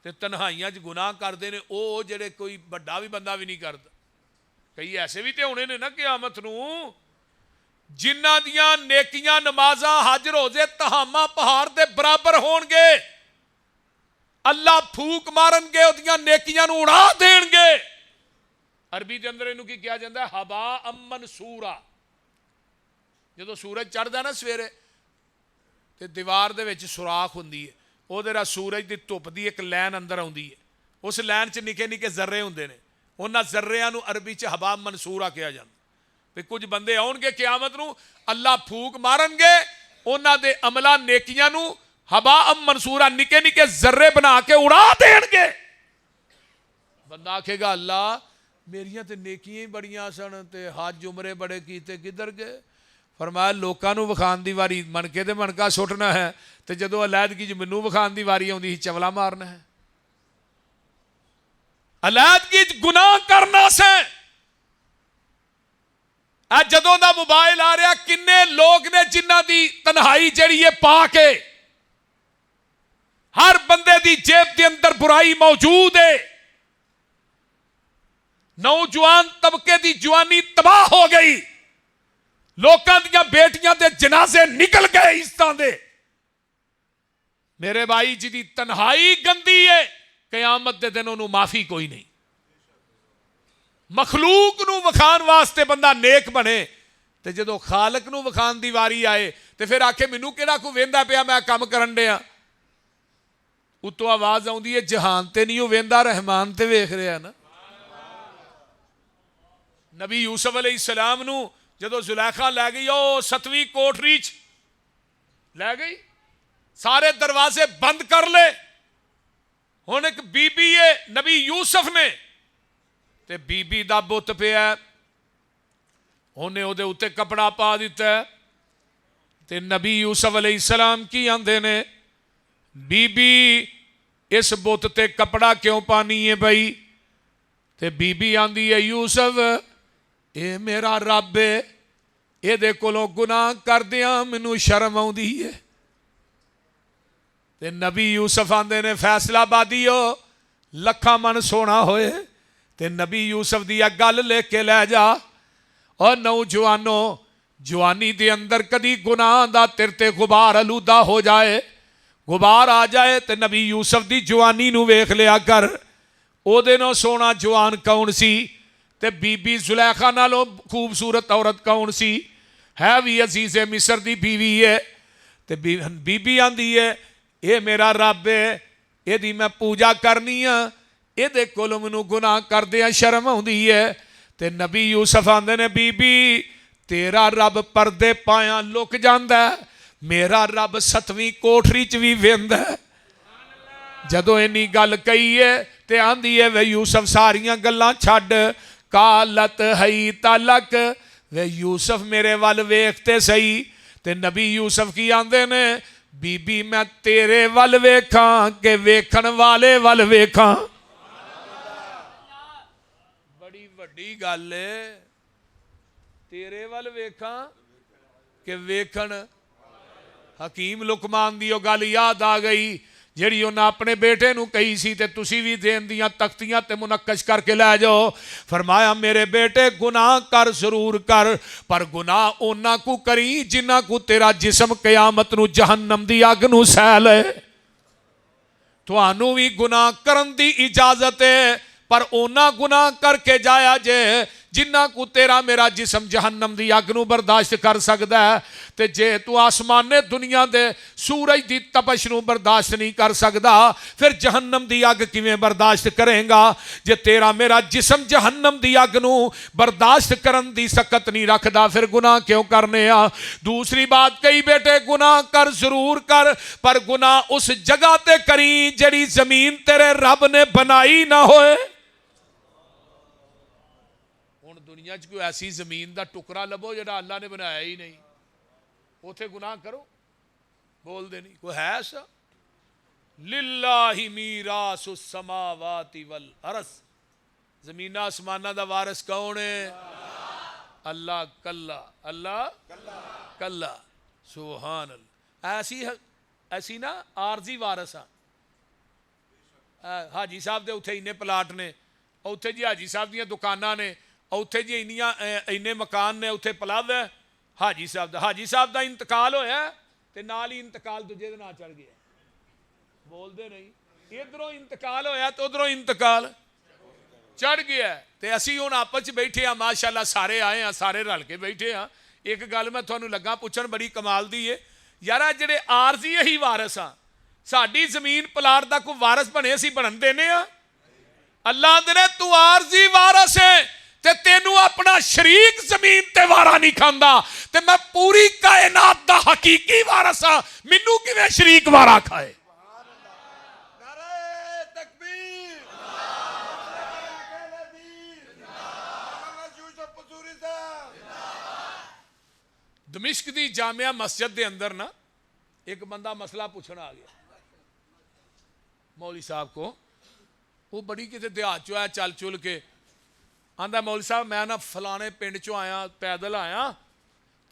ते तन्हाइयां च गुनाह करते हैं। वो जेड़े कोई बड़ा भी बंदा भी नहीं करता। कई ऐसे भी तो होने ने ना क़यामत नूं जिन्हां दियां नेकियां नमाज़ां हज रोजे तहामा पहाड़ दे बराबर होणगे। अल्लाह फूक मारनगे, उहदियां नेकियां नूं उड़ा देणगे। अरबी के अंदर इनू की कहा जाता है? हवा अमन सूरा। जो सूरज चढ़ता ना सवेरे तो दीवार दे विच सुराख हुंदी है, उहदे नाल सूरज की धुप की एक लैन अंदर आउंदी है। उस लैन च निके निके जर्रे हुंदे ने। उन्हां जर्रियां नूं अरबी च हवा मनसूरा कहा जाता। भी कुछ बंदे आउणगे क़यामत नूं, अल्लाह फूक मारनगे, उन्हां दे अमलां नेकियां नूं हवा मनसूरा निके निके जर्रे बना के उड़ा देणगे। बंदा आखेगा अल्लाह मेरियां ते नेकियां ही बड़ियां सन ते हज उमरे बड़े कीते, किधर गए? फरमाया लोकां नूं विखाण दी वारी मनके ते मनका सुटना है, तो जदों अलैदगी च मैनूं विखाण दी वारी आउंदी सी चवला मारना है। अलैदगी च गुनाह करना से जदों दा मोबाइल आ रहा, किन्ने लोग ने जिन्हां दी तन्हाई जिहड़ी है पा के हर बंदे दी जेब के अंदर बुराई मौजूद है। नौजवान तबके की जवानी तबाह हो गई। लोकां दियां बेटियां दे जनाजे निकल गए इज्जतां दे। मेरे भाई जी दी तन्हाई गंदी है, क़यामत दे दिन उन्होंने माफी कोई नहीं। मखलूक नूं विखाण वास्ते बंदा नेक बने, ते जदों खालक नूं विखाण दी वारी आए तो फिर आखे मैनूं किहड़ा कोई वेंदा पिया, मैं काम करन दिया। उत्तों आवाज़ आउंदी है जहान ते नहीं वेंदा, रहमान ते वेख रहा ना। नबी यूसुफ अलैहिस्सलाम नूं जदों जुलैखा लै गई, ओ 7वीं कोठरी च लै गई, सारे दरवाजे बंद कर ले। हुण एक बीबी है नबी यूसुफ ने, ते बीबी दा बुत पिया, उन्हें उहदे उत्ते कपड़ा पा दिता है। ते नबी यूसुफ अलैहिस्सलाम की आंदे ने, बीबी इस बुत ते कपड़ा क्यों पानी है बई? ते बीबी आंदी है यूसुफ ये मेरा रब है, ये कोलों गुनाह करदियां मैनू शर्म आउंदी है। ते नबी यूसुफ आंदे ने फैसलाबादी हो लखा मन सोना होए, ते नबी यूसुफ दी गल लेके लै जा। और नौजवानों जवानी दे अंदर कदी गुनाह दा तेरे ते गुबार अलूदा हो जाए, गुबार आ जाए तो नबी यूसुफ दी जवानी नू वेख लिया कर। ओदे नाल सोना जवान कौन सी ते बीबी जुलैखा नालों खूबसूरत औरत कौन सी? है भी अजीज़े मिस्र दी बीवी है। ते बीबी आंदी है ये मेरा रब है, यदि मैं पूजा करनी हाँ, ये कोलों मैनू गुनाह करदे शर्म आउंदी है। ते नबी यूसुफ आंदे ने बीबी तेरा रब परदे पाया लुक जांदा है, मेरा रब 7वीं कोठरी च भी वेंदा है। जदों इन्नी गल कही है ते आंदी है वे यूसुफ सारियां गल्लां छड्ड, कालत हई तलक, वे यूसुफ मेरे वल वेखते सही। ते नबी यूसुफ की आंदे ने बीबी मैं तेरे वल वेखां के वेखण वाले वल वेखां। बड़ी वड्डी गल है, तेरे वल वेखां के वेखण। हकीम लुकमान दी गल याद आ गई जिहड़ी उन्हें अपने बेटे नू कही सी ते तुसी भी देन दियां तख्तियां ते मुनक्कश करके लै जाओ। फरमाया मेरे बेटे गुनाह कर जरूर कर, पर गुनाह ओना को करी जिन्ना को तेरा जिस्म कयामत नू जहन्नम दी अग नू सह ले। तुहानू भी गुनाह करन दी इजाजत है, पर ओना गुनाह करके जाया जे जिन्ना को तेरा मेरा जिस्म जहन्नम दी अग नू बर्दाश्त कर सकदा है। ते जे तू आसमाने दुनिया दे सूरज दी तपश नू बर्दाश्त नहीं कर सकदा, फिर जहन्नम दी अग किवें बर्दाश्त करेगा? जे तेरा मेरा जिस्म जहन्नम दी अग नू बर्दाश्त करन दी सकत नहीं रखदा, फिर गुनाह क्यों करने आ? दूसरी बात कही बेटे गुनाह कर जरूर कर, पर गुनाह उस जगह ते करी जड़ी जमीन तेरे रब ने बनाई ना होए। दुनिया च कोई ऐसी जमीन का टुकड़ा लभो जिहड़ा अल्लाह ने बनाया ही नहीं, उथे गुनाह करो, बोलते नहीं। कोई है ऐसा? लिल्लाहि मीरासुस समावाति वल अर्ज़, जमीन आसमाना दा वारिस कौन है? अल्लाह कल्ला, अल्लाह कल्ला, सुभान अल्लाह। ऐसी ना आरजी वारिस हाजी साहब दे उत्थे इन्ने प्लाट ने, उत्थे जी हाजी साहब दियां दुकानां ने, उत्थे जी इन्ने मकान ने, उत्थे प्लाव है हाजी साहब का। हाजी साहब का इंतकाल होया ते नाल ही इंतकाल दूजे दे नाल चढ़ गया। बोलते नहीं, इधरों इंतकाल होया तो उधरों इंतकाल चढ़ गया। ते असी हुण आपस च बैठे हाँ, माशाअल्लाह सारे आए हैं, सारे रल के बैठे हाँ। एक गल मैं तुहानूं लगा पुछण बड़ी कमाल दी है यार, जिहड़े आरजी ही वारिस हाँ, साडी जमीन प्लाट दा कोई वारिस बने असीं बनन देने आ? अल्लाह दे तू आरजी वारिस है ते तेनू अपना शरीक जमीन ते वारा नहीं खांदा, ते मैं पूरी कायनात दा हकीकी वारिस हां, मैनू किवें शरीक वारा खाए? दमिश्क दी जामिया मस्जिद दे अंदर ना एक बंदा मसला पूछण आ गया मौलवी साहब को। वो बड़ी किसी देहात चो आया चल चुल के, आंदा मौलवी साहब मैं ना फलाने पिंड चो आया, पैदल आया,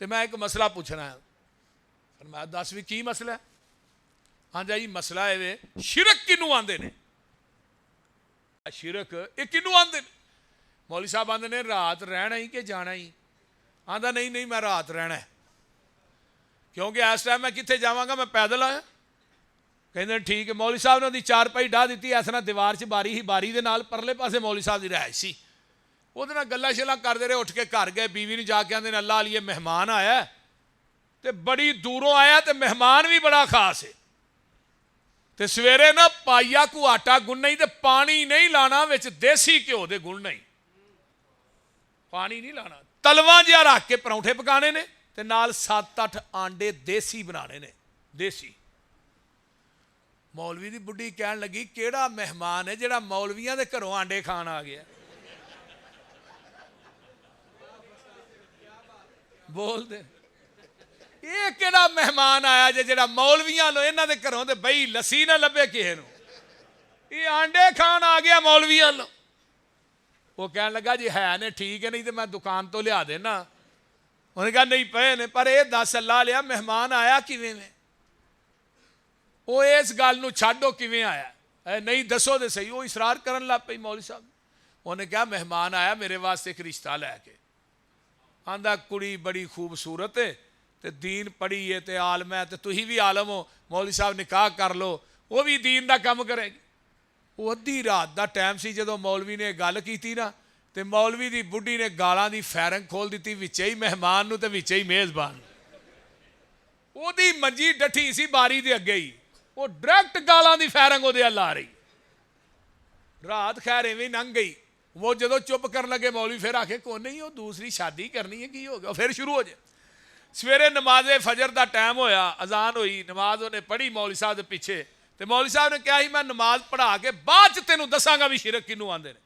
तो मैं एक मसला पूछना है। फिर मैं दस भी की मसला है? आंदा जी मसला है शिरक किनू आंदे ने? शिरक ये किनू आंदे ने? मौलवी साहब आंदे ने रात रहना ही कि जाना ही? आंदा नहीं नहीं मैं रात रहना है, क्योंकि इस टाइम मैं कितने जावांगा, मैं पैदल आया। कहते ठीक है। मौलवी साहब ने उहदी चारपाई ढा दी, इस तरह दीवार से बारी ही, बारी दे नाल परले पासे मौलवी साहब की रिहायश सी। ਉਹਦੇ ਨਾਲ ਗੱਲਾਂ ਸ਼ੱਲਾਂ ਕਰਦੇ ਰਹੇ, ਉੱਠ ਕੇ ਘਰ ਗਏ, बीवी ਨੂੰ ਜਾ ਕੇ ਆਂਦੇ ਨੇ ਅੱਲਾ ਅਲੀਏ ਮਹਿਮਾਨ ਆਇਆ ਤੇ ਬੜੀ ਦੂਰੋਂ ਆਇਆ ਤੇ ਮਹਿਮਾਨ ਵੀ ਬੜਾ ਖਾਸ ਹੈ, ਤੇ ਸਵੇਰੇ ਨਾ ਪਾਈਆ ਕੋ ਆਟਾ ਗੁੰਨਣਾ ਹੀ ਤੇ ਪਾਣੀ ਨਹੀਂ ਲਾਣਾ, ਵਿੱਚ ਦੇਸੀ ਘਿਓ ਦੇ ਗੁੰਨਣਾ ਹੀ, ਪਾਣੀ ਨਹੀਂ ਲਾਣਾ, ਤਲਵਾਂ ਜਿਹਾ ਰੱਖ ਕੇ ਪਰੌਂਠੇ ਪਕਾਣੇ ਨੇ ਤੇ ਨਾਲ 7-8 ਆਂਡੇ ਦੇਸੀ ਬਣਾਣੇ ਨੇ, ਦੇਸੀ। ਮੌਲਵੀ ਦੀ ਬੁੱਢੀ ਕਹਿਣ ਲੱਗੀ ਕਿਹੜਾ ਮਹਿਮਾਨ ਹੈ ਜਿਹੜਾ ਮੌਲਵੀਆਂ ਦੇ ਘਰੋਂ ਆਂਡੇ ਖਾਣ ਆ ਗਿਆ? बोलते ये केड़ा मेहमान आया जे जेड़ा मौलवियां लो इन्हां दे घरों ते बई लस्सी ना लभे किसे नूं, ये आंडे खान आ गया मौलवियां लो। वो कहन लगा जी है ने ठीक है, नहीं तो मैं दुकान तो लिया देना। उन्हें कहा नहीं पे ने, पर ये दस अल्लाह लिया मेहमान आया किवें में? वो इस गल नूं छड्डो किवें आया, नहीं दसो तो सही। वो इसरार करन लग पई मौलवी साहब। उन्हें कहा मेहमान आया मेरे वास्ते एक रिश्ता लैके। आंदा कुड़ी बड़ी खूबसूरत है तो दीन पढ़ी है तो आलम है तो तुही भी आलम हो, मौलवी साहब निकाह कर लो, वो भी दीन का काम करेगी। वो अद्धी रात का टाइम से जो मौलवी ने गल की ना, तो मौलवी की बुढ़ी ने गालों की फैरंग खोल दी, विचे ही मेहमान नूं ते विचे ही मेज़बान। ओदी मंजी डठी सी बारी दे अगे ही, वो डायरैक्ट गालों की फैरंग वो ला रही। रात खैर इवें लंघ गई। वो जो चुप कर लगे मौलवी फिर आखे को नहीं, वो दूसरी शादी करनी है, की हो गया, फिर शुरू हो जाए। सवेरे नमाजे फजर का टाइम होया, अजान हुई, नमाज उन्हें पढ़ी मौलवी साहब के पिछे, तो मौलवी साहब ने कहा ही मैं नमाज पढ़ा के बाद तेनों दसांगा भी शिरक किनू आंदे ने।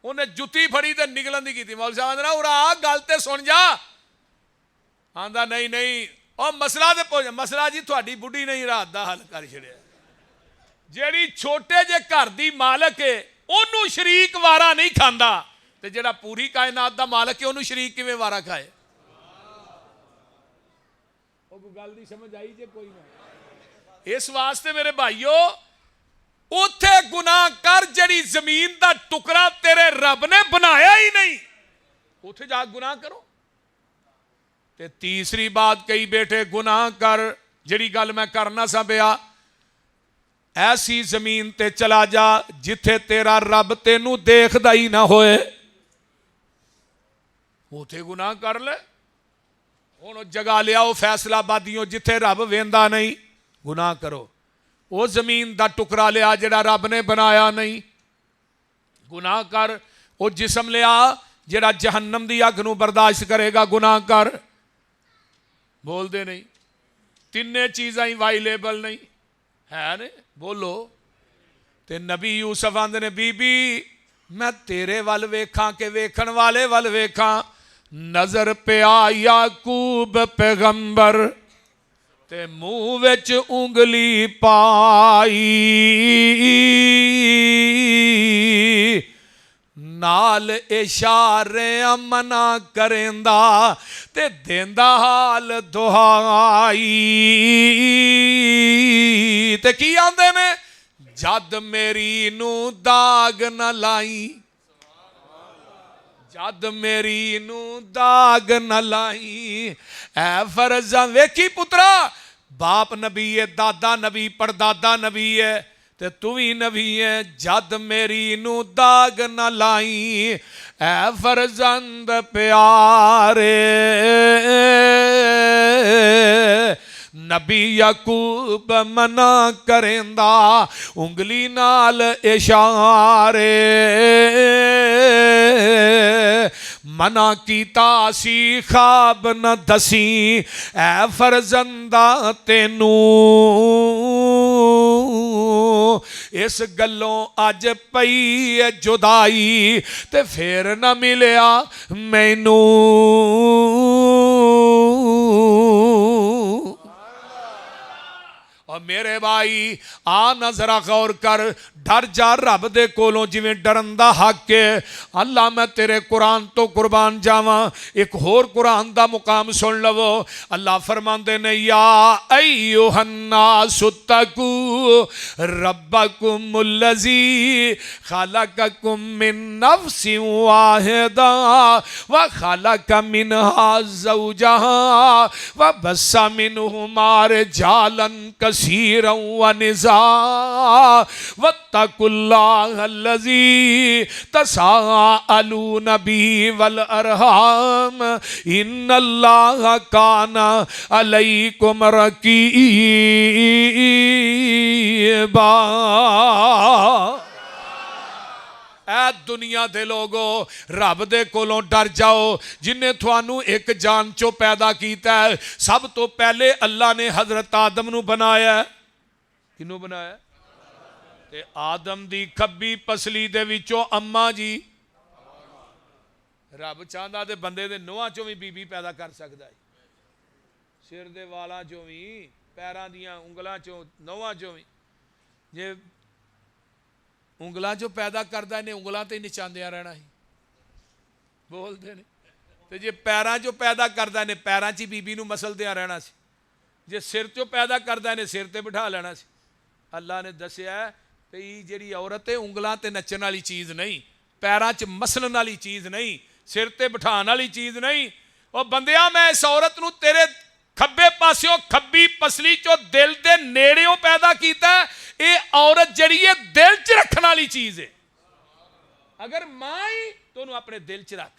उन्हें जुत्ती फड़ी तो निकलन की की। मौलवी साहब आंदा उरा गल तो सुन जा। आंदा नहीं नहीं, और मसला तो पुछ, मसला जी थोड़ी बुढ़ी नहीं रात का हल कर छड़िया। जेड़ी छोटे जे घर की मालक है उन्होंने शरीक वारा नहीं खांदा, ते जेड़ा पूरी कायनात का मालक है उन्होंने शरीक किवें वारा खाए। गल दी समझ आई जे कोई ना। इस वास्ते मेरे भाइयों उथे गुनाह कर जड़ी जमीन का टुकड़ा तेरे रब ने बनाया ही नहीं, उथे जा गुनाह करो। ते तीसरी बात कही बेटे गुनाह कर, जड़ी गल मैं करना सा पिया, ऐसी जमीन ते चला जा जिथे तेरा रब तेनू देखदा ही ना होए, उथे गुनाह कर ले। हुण जगह लियाओ फैसलाबादियों जिथे रब वेंदा नहीं, गुनाह करो। वो जमीन का टुकड़ा लिया जिहड़ा रब ने बनाया नहीं, गुनाह कर। वो जिसम लिया जिहड़ा जहन्नम की अग नूं बर्दाश्त करेगा, गुनाह कर। बोलते नहीं, तिन्ने चीज़ां ही वाइलेबल नहीं है ने, बोलो। ते नबी यूसुफ आंदे ने बीबी मैं तेरे वल वेखां के वेखण वाले वल वेखां, नजर पिया याकूब पैगंबर ते मुंह विच उंगली पाई, नाल इशारे मना करेंदा ते देंदा हाल दुहाई। ते की आंदे ने जद मेरी नू दाग न लाई, जद मेरी नू दाग न लाई। ऐ फर्जा वेखी पुत्रा, बाप नबी है, दादा नबी, परदादा नबी है, ते तू भी नबी है। जद मेरी नू दाग न लाई, ऐ फरजंद प्यारे। नबी याकूब मना करेंदा उंगली नाल इशारे, मना कीता सी खाब न दसी, ऐ फरजंदा तेनू। इस गलों अज पई जुदाई ते फिर न मिलिया मैनू। और मेरे भाई आ ना जरा गौर कर, डर जा रब दे कोलों जिवें डरन दा हक है। अल्लाह मैं तेरे कुरान तो कुर्बान जावां, एक होर कुरान दा मुकाम सुन लवो। अल्लाह फरमांदे ने या अय्युहन्नासु तकू रब्बकुमुल्लज़ी खलक़कुम मिन नफ्सिन वाहिदा व खलक़ मिनहा ज़ौजहा व बस्सा मिनहुमा रिजालन कसीरन व निसा वत्तकुल्लाह अल्लज़ी तसाअलून बिही वल अरहाम इन्नल्लाह काना अलैकुम रकीबा। ऐ दुनिया दे लोगो रब दे कोलों डर जाओ जिन्हें थानू एक जान चो पैदा किया है। सब तो पहले अल्लाह ने हजरत आदम नू बनाया। किनू बनाया? ते आदम दी खब्बी पसली दे विचों अम्मा जी। रब चाहता तो बंदे दे नोहां चों भी बीबी पैदा कर सकता है, सिर दे वालां चों भी, पैरां दियां उंगलां चों, नोहां चों भी। जे उंगलों चो पैदा करता ने उंगलों तो ही नचांदिया रहना ही, बोलते ने। तो जे पैरों चो पैदा करता ने पैरों च ही बीबी नूं मसलदिया रहना सी। जे सिर चो पैदा करता ने सिर ते बिठा लेना सी। अल्लाह ने दसिया भी जिहड़ी औरत है उंगलों ते नचण वाली चीज़ नहीं, पैरों च मसलन वाली चीज़ नहीं, सिर ते बिठाने वाली चीज़ नहीं। ਉਹ ਬੰਦਿਆ मैं इस औरत ਨੂੰ तेरे खब्बे पास्यों खब्बी पसली चो दिल के नेड़ियों पैदा किया। ये औरत जड़ी है दिल च रखने वाली चीज है। अगर मां ही तो उन्होंने अपने दिल च रख,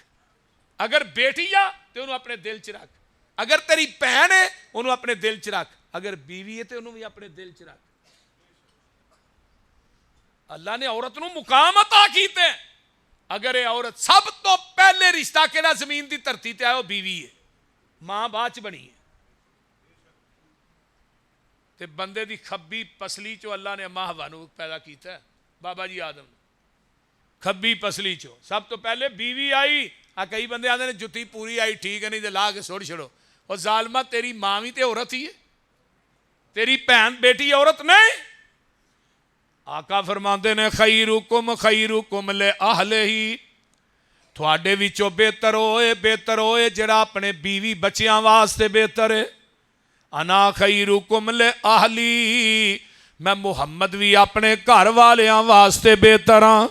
अगर बेटी आ तो उन्होंने अपने दिल च रख, अगर तेरी भैन है उन्होंने अपने दिल च रख, अगर बीवी है तो उन्होंने भी अपने दिल च रख। अल्लाह ने औरत को मुकाम अता कीते। अगर ये औरत सब तो पहले रिश्ता केड़ा जमीन की धरती ते आया बीवी है, मां बाद च बनी है। ते बंदे दी खब्बी पसली चो अल्लाह ने अम्मा हवा नूं पैदा किया। बाबा जी आदम खब्बी पसली चो सब तो पहले बीवी आई। आ कई बंदे आते हैं जुत्ती पूरी आई ठीक है, नहीं तो ला के सुट छड़ो। और जालमा तेरी मां भी तो औरत ही है, तेरी भैन बेटी औरत नहीं। आका फरमाते ने खैरुकुम ले अहले ही, थोड़े विचों बेहतर होए जिहड़ा अपने बीवी बच्चियां वास्ते बेहतर है। अना खैरुकुम ले अहली, मैं मुहम्मद भी अपने घर वालियां वास्ते बेहतर हाँ।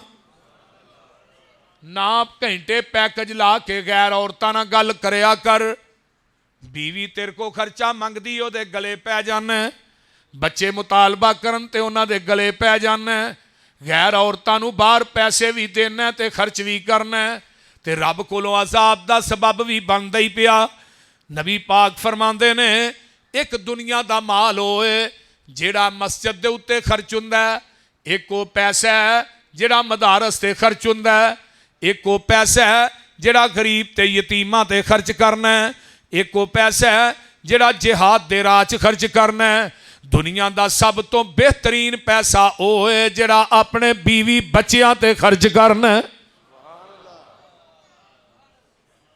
ना घंटे पैकेज ला के गैर औरतां नाल गल करया कर। बीवी तेरे को खर्चा मंगदी ओदे गले पै जाना, बच्चे मुतालबा करन ते उन्हां दे गले पै जाना, गैर औरतां नूं बाहर पैसे भी देना ते खर्च भी करना, ते रब कोलों अजाब दा सबब भी बनदा ही पिया। नबी पाक फरमांदे ने एक दुनिया दा माल होए जिहड़ा मस्जिद दे उत्ते खर्च हुंदा है, एक वो पैसा है जिहड़ा मदारस ते खर्च हुंदा है, एक वो पैसा है जिहड़ा गरीब ते यतीमां ते खर्च करना है, एक वो पैसा है जिहड़ा जिहाद दे राह च खर्च करना है। दुनिया दा सब तो बेहतरीन पैसा वो है जिहड़ा अपने बीवी बच्चियां ते खर्च करना है।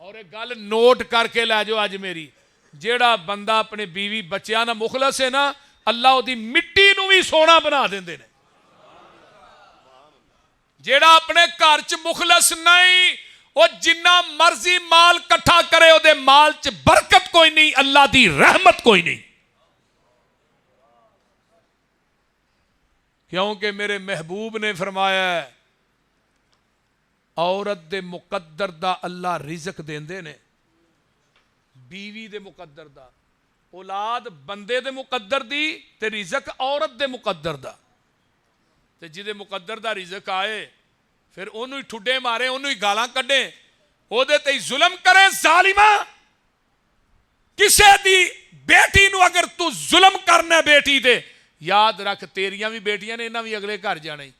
और एक गल नोट करके लै जाओ अज मेरी, जेड़ा बंदा अपने बीवी बच्चियां ना मुखलस है ना, अल्लाह उहदी मिट्टी नूं भी सोना बना देंदे ने। जेड़ा अपने घर च मुखलस नहीं, वो जिन्ना मर्जी माल कट्ठा करे उहदे माल च बरकत कोई नहीं, अल्लाह दी रहमत कोई नहीं। क्योंकि मेरे महबूब ने फरमाया औरत दे मुकद्दर दा अल्लाह रिज़क देंदे ने, बीवी दे मुकद्दर दा, औलाद बंदे दे मुकद्दर दी ते रिज़क औरत दे मुकद्दर दा। ते जिहदे मुकद्दर दा रिज़क आए फिर ओनू ही ठुड्डे मारे, ओनू ही गालां कड्डे, ओहदे ते ही जुल्म करे। जालिमा किसे दी बेटी नू अगर तू जुल्म करना बेटी ते याद रख तेरियां भी बेटियां ने, इन्हां भी अगले घर जाना ही।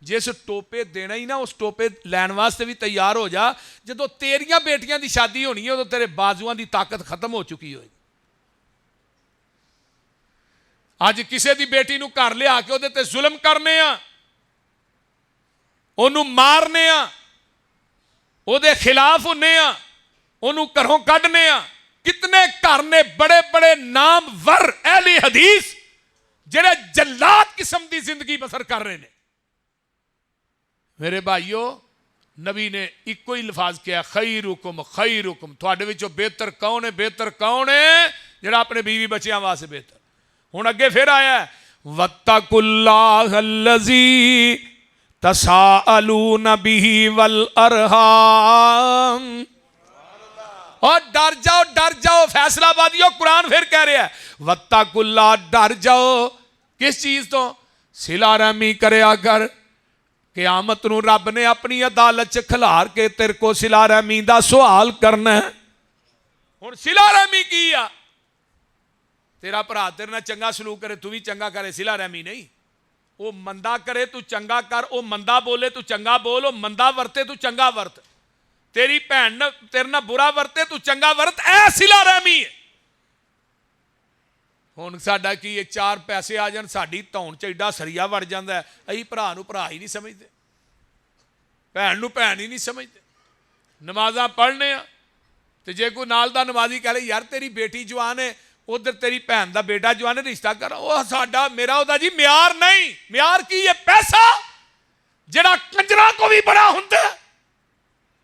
जिस टोपे देना ही ना उस टोपे लैन वास्ते भी तैयार हो जा। जो तेरियां बेटियां की शादी होनी है उदों तेरे बाजुआं की ताकत खत्म हो चुकी होगी। अज किसी की बेटी नूं घर लिया के उहदे ते जुल्म करने आ, ओनू मारने आ, उहदे खिलाफ होने आ, ओनू घरों कढने आ। कितने घर ने बड़े बड़े नामवर अहले हदीस जिहड़े जल्लाद किस्म की जिंदगी बसर कर रहे हैं। मेरे भाइयों नबी ने इको ही लफाज किया खैरुकुम, तुहाडे विचों बेहतर कौन है, बेहतर कौन है जिहड़ा अपने बीवी बच्चियां वास्ते बेहतर। हुण अगे फिर आया वत्तकुल्लाहल्लज़ी तसाअलून बिही वल अरहाम, और डर जाओ फैसलाबादियों। कुरान फिर कह रहा है वत्तकुल्लाह, डर जाओ किस चीज तो, सिला रहमी करया कर। क़यामत नूं रब ने अपनी अदालत च खिलार के तेरे को सिला रहमी दा सवाल करना है। हुण सिला रहमी की आ, तेरा भरा तेरे नाल चंगा सलूक करे तू भी चंगा करे, सिला रहमी नहीं। वो मंदा करे तू चंगा कर, वो मंदा बोले तू चंगा बोल, वो मंदा वरते तू चंगा वरत, तेरी भैन तेरे नाल बुरा वरते तू चंगा वरत, ऐ सिला रहमी है। हुण साडा की ये चार पैसे आ जाण साडी धौन च एडा सरिया वड़ जांदा है, असीं भरा नूं भरा ही नहीं समझते, भैन नूं भैन ही नहीं समझते। नमाज़ां पढ़ने आ ते जे कोई नाल दा नमाजी कह ले यार तेरी बेटी जवान है, उधर तेरी भैन दा बेटा जवान है, रिश्ता करो। वो साडा मेरा उहदा जी म्यार नहीं। म्यार की है पैसा, जिहड़ा कंजरां को भी बड़ा हुंदा है।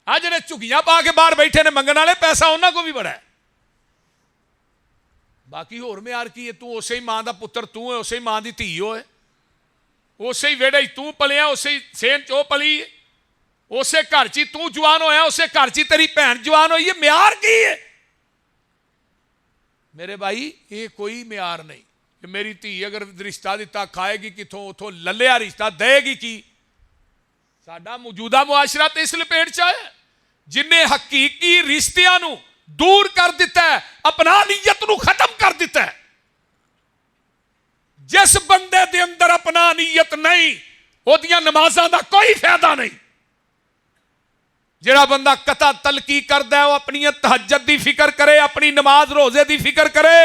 आ जिहड़े झुग्गियां पा के बाहर बैठे ने मंगण वाले, पैसा उन्हां को भी बड़ा है। बाकी होर म्यार की है, तू उसे ही मां का पुत्र तू है, उसे ही मां की धी होए, उसे ही वेड़े तू पलिया, उसे ही सेन चो पली है, उसे घर च तू जवान होया, उसे घर च तेरी भैन जवान हुई है। म्यार की है? मेरे भाई ये कोई म्यार नहीं कि मेरी धी अगर रिश्ता दिता खाएगी कितों उतों ललिया रिश्ता देगी की। साडा मौजूदा मुआशरा तो इस लपेट च है जिन्हें हकीकी रिश्तियां नूं दूर कर दिता है, अपना नीयत नूं खत्म कर दिता है। जिस बंदे दे अंदर अपना नीयत नहीं ओदियां नमाज़ां दा कोई फायदा नहीं। जिहड़ा बंदा कता तलकी करदा है वह अपनी तहज्जुद दी फिक्र करे, अपनी नमाज रोजे दी फिक्र करे।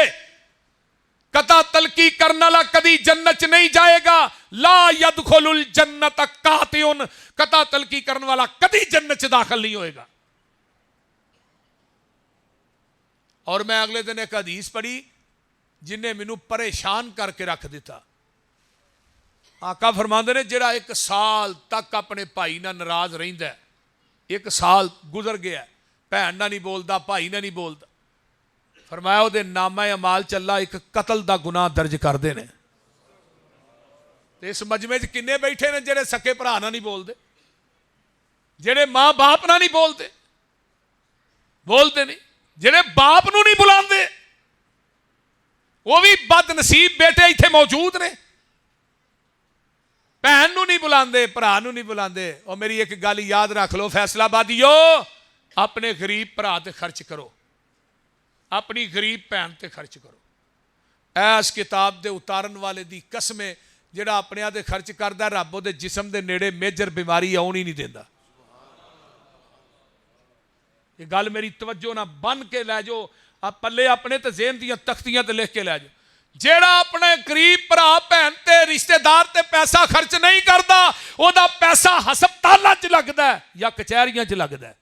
कता तलकी करने वाला कदी जन्नत नहीं जाएगा। ला यदखुलुल जन्नत कातिउन, कता तलकी करने वाला कदी जन्नत दाखिल नहीं होएगा। और मैं अगले दिन एक हदीस पढ़ी जिन्हें मैनू परेशान करके रख दिता। आका फरमांदे ने जिहड़ा 1 साल तक अपने भाई नाल नाराज रहिंदा है, 1 साल गुजर गया, भैन नाल नहीं बोलता, भाई नाल नहीं बोलता, फरमाया उहदे नामा अमाल चला एक कतल का गुनाह दर्ज करते हैं। इस मजमे च किन्ने बैठे ने जिहड़े सके भरा नाल नहीं बोलते, जिहड़े मां बाप नाल नहीं बोलते, बोलते नहीं, जिहड़े बाप नूं नहीं बुलाते, वो भी बदनसीब बेटे इत्थे मौजूद ने। भैन नूं नहीं बुलाते, भरा नूं नहीं बुलाते। और मेरी एक गल याद रख लो फैसलाबादियो, अपने गरीब भरा ते खर्च करो, अपनी गरीब भैन ते खर्च करो। ऐस किताब दे उतारन वाले दी कसमें जिहड़ा अपने ते खर्च करदा रब उहदे जिस्म दे नेड़े मेजर बीमारी आउण ही नहीं देंदा। ये गल मेरी तवज्जो ना बन के लै जाओ, पल्ले अपने ते ज़हन दियां तख्तियां ते लिख के लै जाओ। जेड़ा अपने गरीब भरा भैन ते रिश्तेदार ते पैसा खर्च नहीं करता, ओहदा पैसा हस्पतालों च लगदा है या कचहरियां च लगदा है।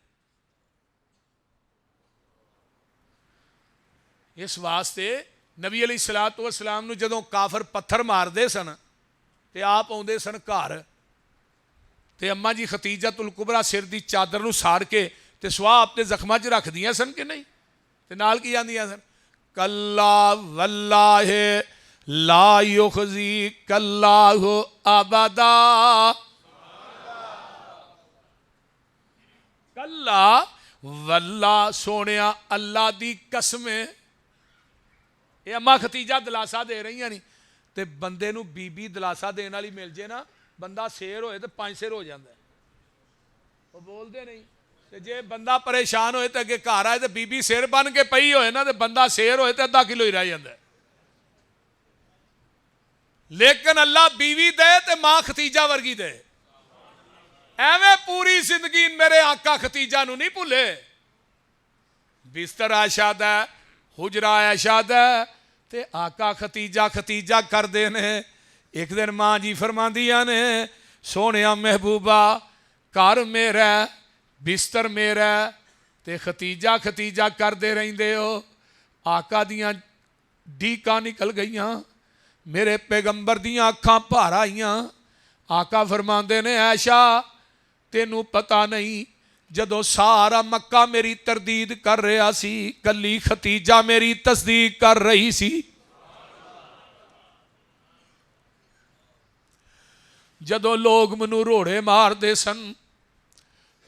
इस वास्ते नबी अलैहिस्सलातु वस्सलाम नूं जदों काफर पत्थर मारदे सन ते आप आउंदे सन घर, ते अम्मा जी खतीजतुल कुबरा सिर दी चादर नूं साड़ के ते सुआह अपने जख्मां च रखदियां सन कि नहीं, ते नाल की आंदियां सन, कल्ला वल्लाहे ला युखजी कल्लाहु अबदा, कल्ला वल्ला सोनिया अल्लाह दी कसमें। ये अम्मा खतीजा दिलासा दे रही नहीं, तो बंदे नूं बीबी दिलासा देने वाली मिल जाए ना, बंदा शेर होए तो 5 सिर हो जाता है। वो बोलते नहीं, तो जे बंदा परेशान होए तो अगे घर आए तो बीबी सिर बन के पई होए ना, तो बंदा शेर होए तो अद्धा किलो ही रह जाता है। लेकिन अल्लाह बीवी दे तो मां खतीजा वर्गी दे। एवें पूरी जिंदगी मेरे आका खतीजा नूं नहीं भुले। बिस्तर आयशा दा, हुजरा आयशा दा, ते आका खतीजा खतीजा करदे ने। एक दिन मां जी फरमांदियां ने, सोहणिया महबूबा घर मेरा बिस्तर मेरा, ते खतीजा खतीजा करदे रहिंदे हो। आका दियां डीकां निकल गईयां, मेरे पैगंबर दियां अखां भर आईयां। आका फरमांदे ने, ऐशा तेनू पता नहीं जदों सारा मक्का मेरी तरदीद कर रहा सी, कली खतीजा मेरी तस्दीक कर रही सी। जदों लोग मैनू रोड़े मारदे सन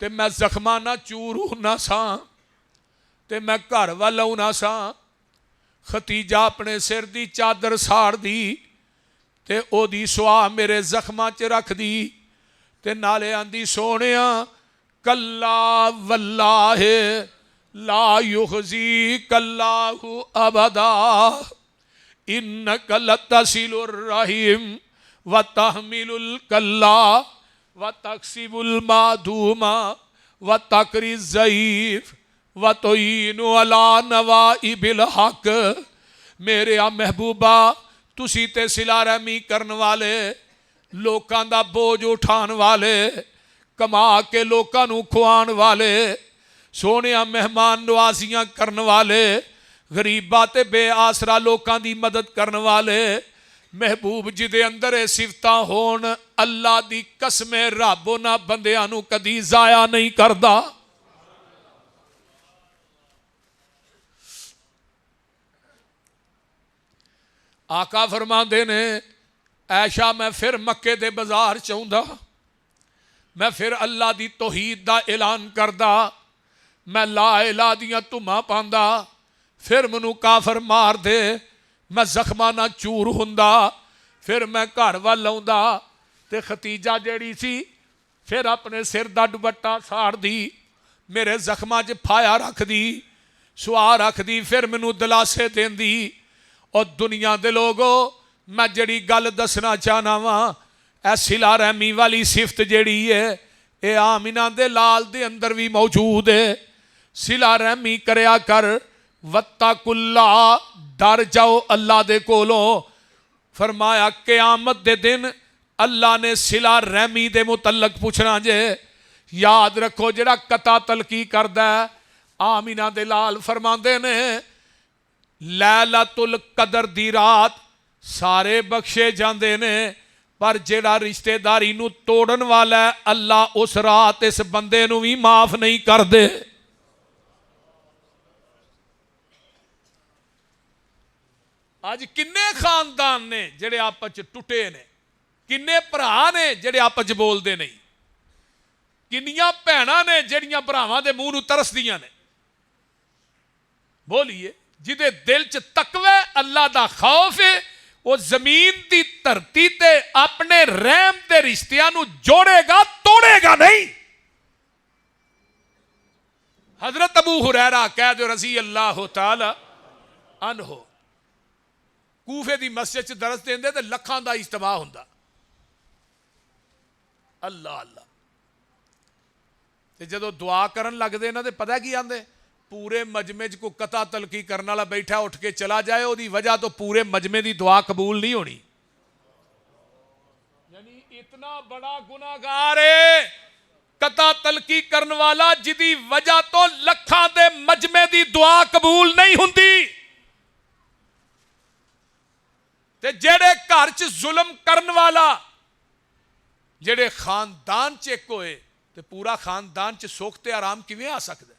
ते मैं जख्मां ना चूर होना सा, ते मैं घर वाल आउना सा, खतीजा अपने सिर दी चादर साड़ दी ते ओदी सुआह मेरे जख्मां च रख दी, ते नाले आंदी सोहणिया कल्ला वल्लाहे ला युखजी कल्लाहु अबदा, इन्नका लतसिलुर रहीम व तहमिलुल कल्ला व तक्सिबुल मादूमा व तकरी ज़ईफ व तोईनु अला नवाइबिल हक। मेरे आ महबूबा तुसी ते सिला रहमी करन वाले, लोकां दा बोझ उठान वाले, कमा के लोकां नूं खुआण वाले, सोहणिया मेहमान नवाजियां करन वाले, गरीबा ते बेआसरा लोकां दी मदद करन वाले, महबूब जिदे अंदर ये सिफतां होण, अल्लाह दी कसमें रब उन्हां बंदियां नूं कदी जाया नहीं करदा। आका फरमांदे ने, ऐशा मैं फिर मक्के दे बाजार च आउंदा, मैं फिर अल्लाह दी तौहीद दा ऐलान करदा, मैं ला इलाहा दियां धुम्मां पांदा, फिर मैनू काफर मार दे, मैं जख्मां ना चूर हुंदा, फिर मैं घर वल आउंदा ते खतीजा जिहड़ी सी फिर अपने सिर दा दुपट्टा साड़ दी, मेरे जख्मां च फाया रख दी, सुआ रख दी, फिर मैनू दिलासे देंदी। और दुनिया दे लोगो मैं जिहड़ी गल दसना चाहना वा, ऐ सिला रहमी वाली सिफत जिहड़ी है ये आमिना दे लाल दे अंदर भी मौजूद है। सिला रहमी करया कर, वत्तकुल्ला डर जाओ अल्लाह दे कोलों। फरमाया क़यामत दे दिन अल्लाह ने सिला रहमी दे मुतल्लक पूछना जे। याद रखो जिहड़ा कता तलकी करदा है, आमिना दे लाल फरमांदे ने लैलतुल कदर दी रात सारे बख्शे जांदे ने, पर जिहड़ा रिश्तेदारी नू तोड़न वाला है अल्लाह उस रात इस बंदे नू भी माफ नहीं कर दे। अज किन्ने खानदान ने जिहड़े आपस च टुटे ने, किन्ने भरा ने जिहड़े आपस च बोलदे नहीं, किन्नियां भैणां ने जिहड़ियां भरावां दे मूंह नूं तरसदियां ने। बोलिए जिहदे दिल च तकवा अल्लाह दा खौफ है, वो जमीन दी धरती ते अपने रहम दे रिश्तियां नूं जोड़ेगा, तोड़ेगा नहीं। हजरत अबू हुरैरा कह दो रज़ी अल्लाह तआला अन्हु कूफे दी मस्जिद च दरस देंदे ते लखां दा इज्तिमा हुंदा। अल्लाह अल्लाह ते जदों दुआ करन लगदे ना ते पता की आंदे, पूरे मजमे च कोई कता तलकी करने वाला बैठा उठ के चला जाए, उसकी वजह तो पूरे मजमे की दुआ कबूल नहीं होनी। यानी इतना बड़ा गुनाहगार है कता तलकी करने वाला, जिदी वजह तो लखां दे मजमे की दुआ कबूल नहीं हुंदी। ते जेड़े घर च जुल्म करने वाला, जेड़े खानदान च एक होए ते पूरा खानदान च सुख ते आराम किवें आ सकदा?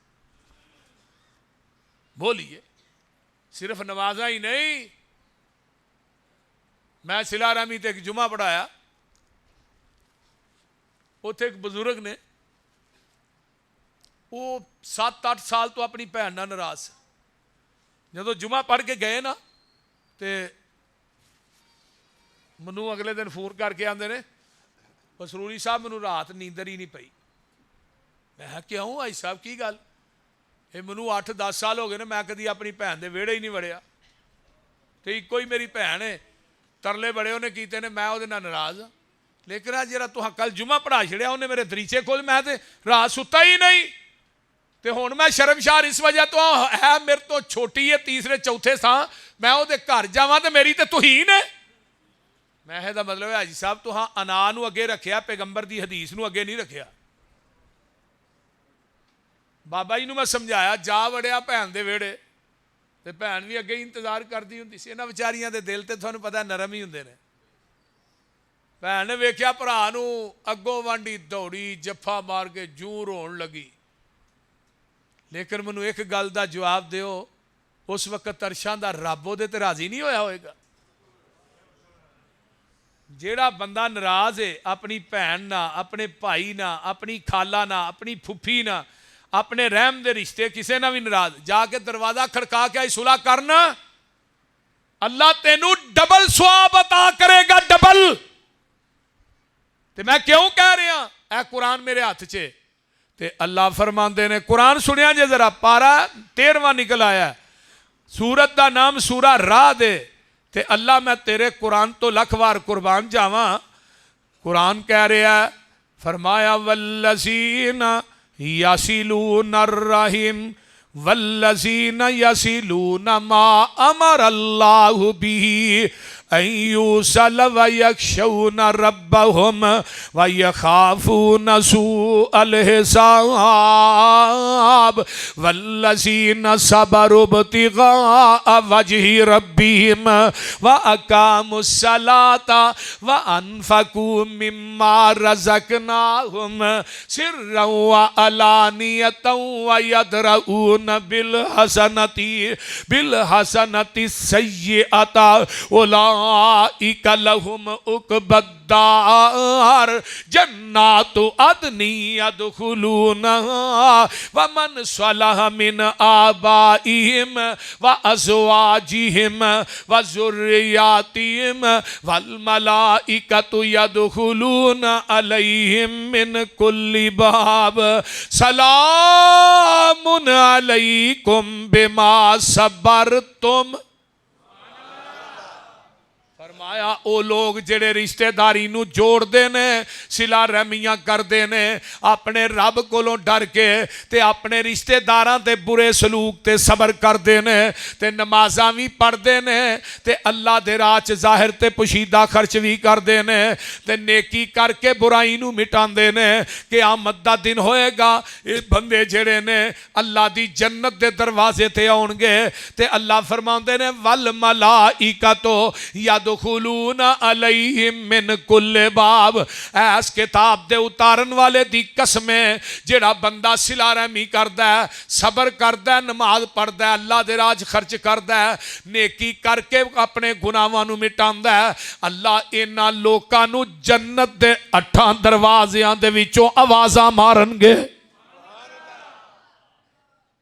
बोलिए सिर्फ नमाजा ही नहीं। मैं सिला रहमी ते एक जुमा पढ़ाया, उत्थे एक बजुर्ग ने, वो 7-8 साल तो अपनी भैन नाल नाराज। जदों जुमा पढ़ के गए ना ते मैनू अगले दिन फोन करके आंदे ने, बसरूरी साहब मैनू रात नींदर ही नहीं पई। मैं क्यों भाई साहब की गल? ये मैनू 8-10 साल हो गए ने, मैं कभी अपनी भैन दे वेड़े ही नहीं वड़िया, तो इको ही मेरी भैन है, तरले बड़े उन्हें कीते ने, मैं उहदे नाल नाराज हाँ। लेकिन आज जरा तुहां कल जुमा पढ़ा छड़िया, उन्हें मेरे दरीचे खोल, मैं तो रात सुता ही नहीं। तो हुण मैं शर्मशार इस वजह तो है, मेरे तो छोटी है, तीसरे चौथे थां मैं उहदे घर जावां तो मेरी तो तुहीन है। मैं कहदा मतलब है हाजी साहब तुहां अना नूं अगे रखिया, पैगंबर दी हदीस नूं अगे नहीं रखिया। बाबा जी नूं मैं समझाया, जा वड़िया भैन दे वेड़े, ते भैन भी अगे इंतजार करती हुंदी सी। इन्हां विचारियां दे दिल ते तुहानूं पता नरम ही हुंदे ने। भैन ने वेख्या भरा नूं, अगों वांडी दौड़ी, जफ्फा मार के जूं रोण लगी। लेकिन मैनूं एक गल दा जवाब दिओ, उस वक्त अरशां दा रब उहदे ते राजी नहीं होया होएगा? जेड़ा बंदा नाराज है अपनी भैन ना, अपने भाई ना, अपनी खाला ना, अपनी फुफी ना, अपने रहम दे रिश्ते किसी ना भी नाराज, जाके दरवाजा खड़का के आई सुलह करना, अल्लाह तेनू डबल सवाब अता करेगा, डबल। ते मैं क्यों कह रहा, ऐ कुरान मेरे हाथ च। ते अल्लाह फरमांदे ने, कुरान सुनिया जे जरा, पारा 13वां निकल आया, सूरत का नाम सूरा राद है। ते अल्लाह मैं तेरे कुरान तो लख वार कुर्बान जावा। कुरान कह रहा है, फरमाया वल्लज़ीना यसिलूना अर्रहिम वल्लज़ीना यसिलूना मा अमर अल्लाहु बिही अन युसल व यख्शौना रब्बहुम व यखाफूना सूअल हिसाब वल्लज़ीना सबरू इब्तिगा वजहि रब्बिहिम व अकामुस सलाता व अनफकू मिम्मा रज़क़नाहुम सिर्रन व अलानियतन व यदरऊन बिल हसनति सय्यअता उला उलाइका लहुम उक़बद्दार जन्नातु अदनी यदखुलूनहा व मन सलह मिन आबाइहिम व अज़वाजिहिम व ज़ुर्रिय्यातिहिम वल मलाइकतु यदखुलून अलैहिम मिन कुल्लि बाब सलामुन अलैकुम बिमा सबरतुम। फरमाया ओ लोग जेड़े रिश्तेदारी नू जोड़ते ने, सिला रहमियां करते ने, अपने रब कोलों डर के ते अपने रिश्तेदारां ते बुरे सलूक ते सबर करते ने ते नमाज़ां भी पढ़ते ने ते अल्लाह दे राह च ज़ाहिर ते पुशीदा खर्च भी करते ने ते नेकी करके बुराई नू मिटांदे ने। क़यामत दा दिन होएगा, ये बंदे जेड़े ने अल्लाह दी जन्नत दे दरवाजे ते आउणगे ते अल्लाह फरमाउंदे ने वल मलाइकतो यदखुलून अलैहिम मिन कुल्लि बाब। ऐस किताब दे उतारन वाले दी कसमें जेड़ा बंदा सिला रहमी करदा है, सबर करदा है, नमाज पढ़दा है, अल्लाह दे राह च खर्च करदा है, नेकी करके अपने गुनाहां नू मिटांदा है, अल्लाह इन्हां लोकां नू जन्नत दे 8 दरवाज़ियां दे विचों आवाज़ां मारनगे।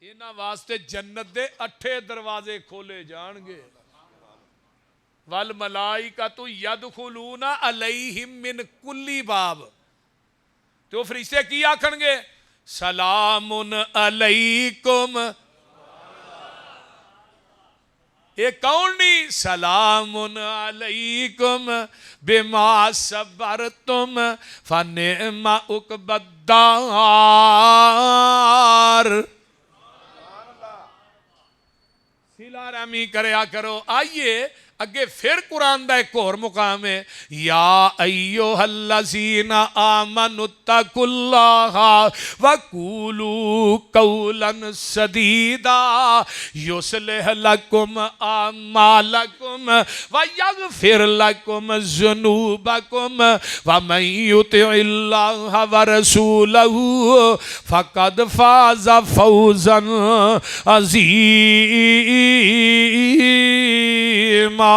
इन्हां वास्ते जन्नत दे 8 दरवाजे खोले जाणगे। वल मलाइकतु यदखुलूना अलैहिम मिन कुल्लि बाब। तो फरिश्ते की आखणगे? सलामुन अलैकुम। ये कौन नहीं? सलामुन अलैकुम बिमा सबरतुम फनिअमा उक़बद्दार। सिला रहमी करया करो। आइए अगे फिर कुरान का एक और मुकाम है, या अय्युहल्लज़ीना आमनुत्तकुल्लाहा वक़ूलू कौलन सदीदा युस्लिह लकुम आमालकुम व यग़फिर लकुम ज़ुनूबकुम व मन युतिइल्लाह व रसूलहू फ़क़द फ़ाज़ फ़ौज़न अज़ीमा। और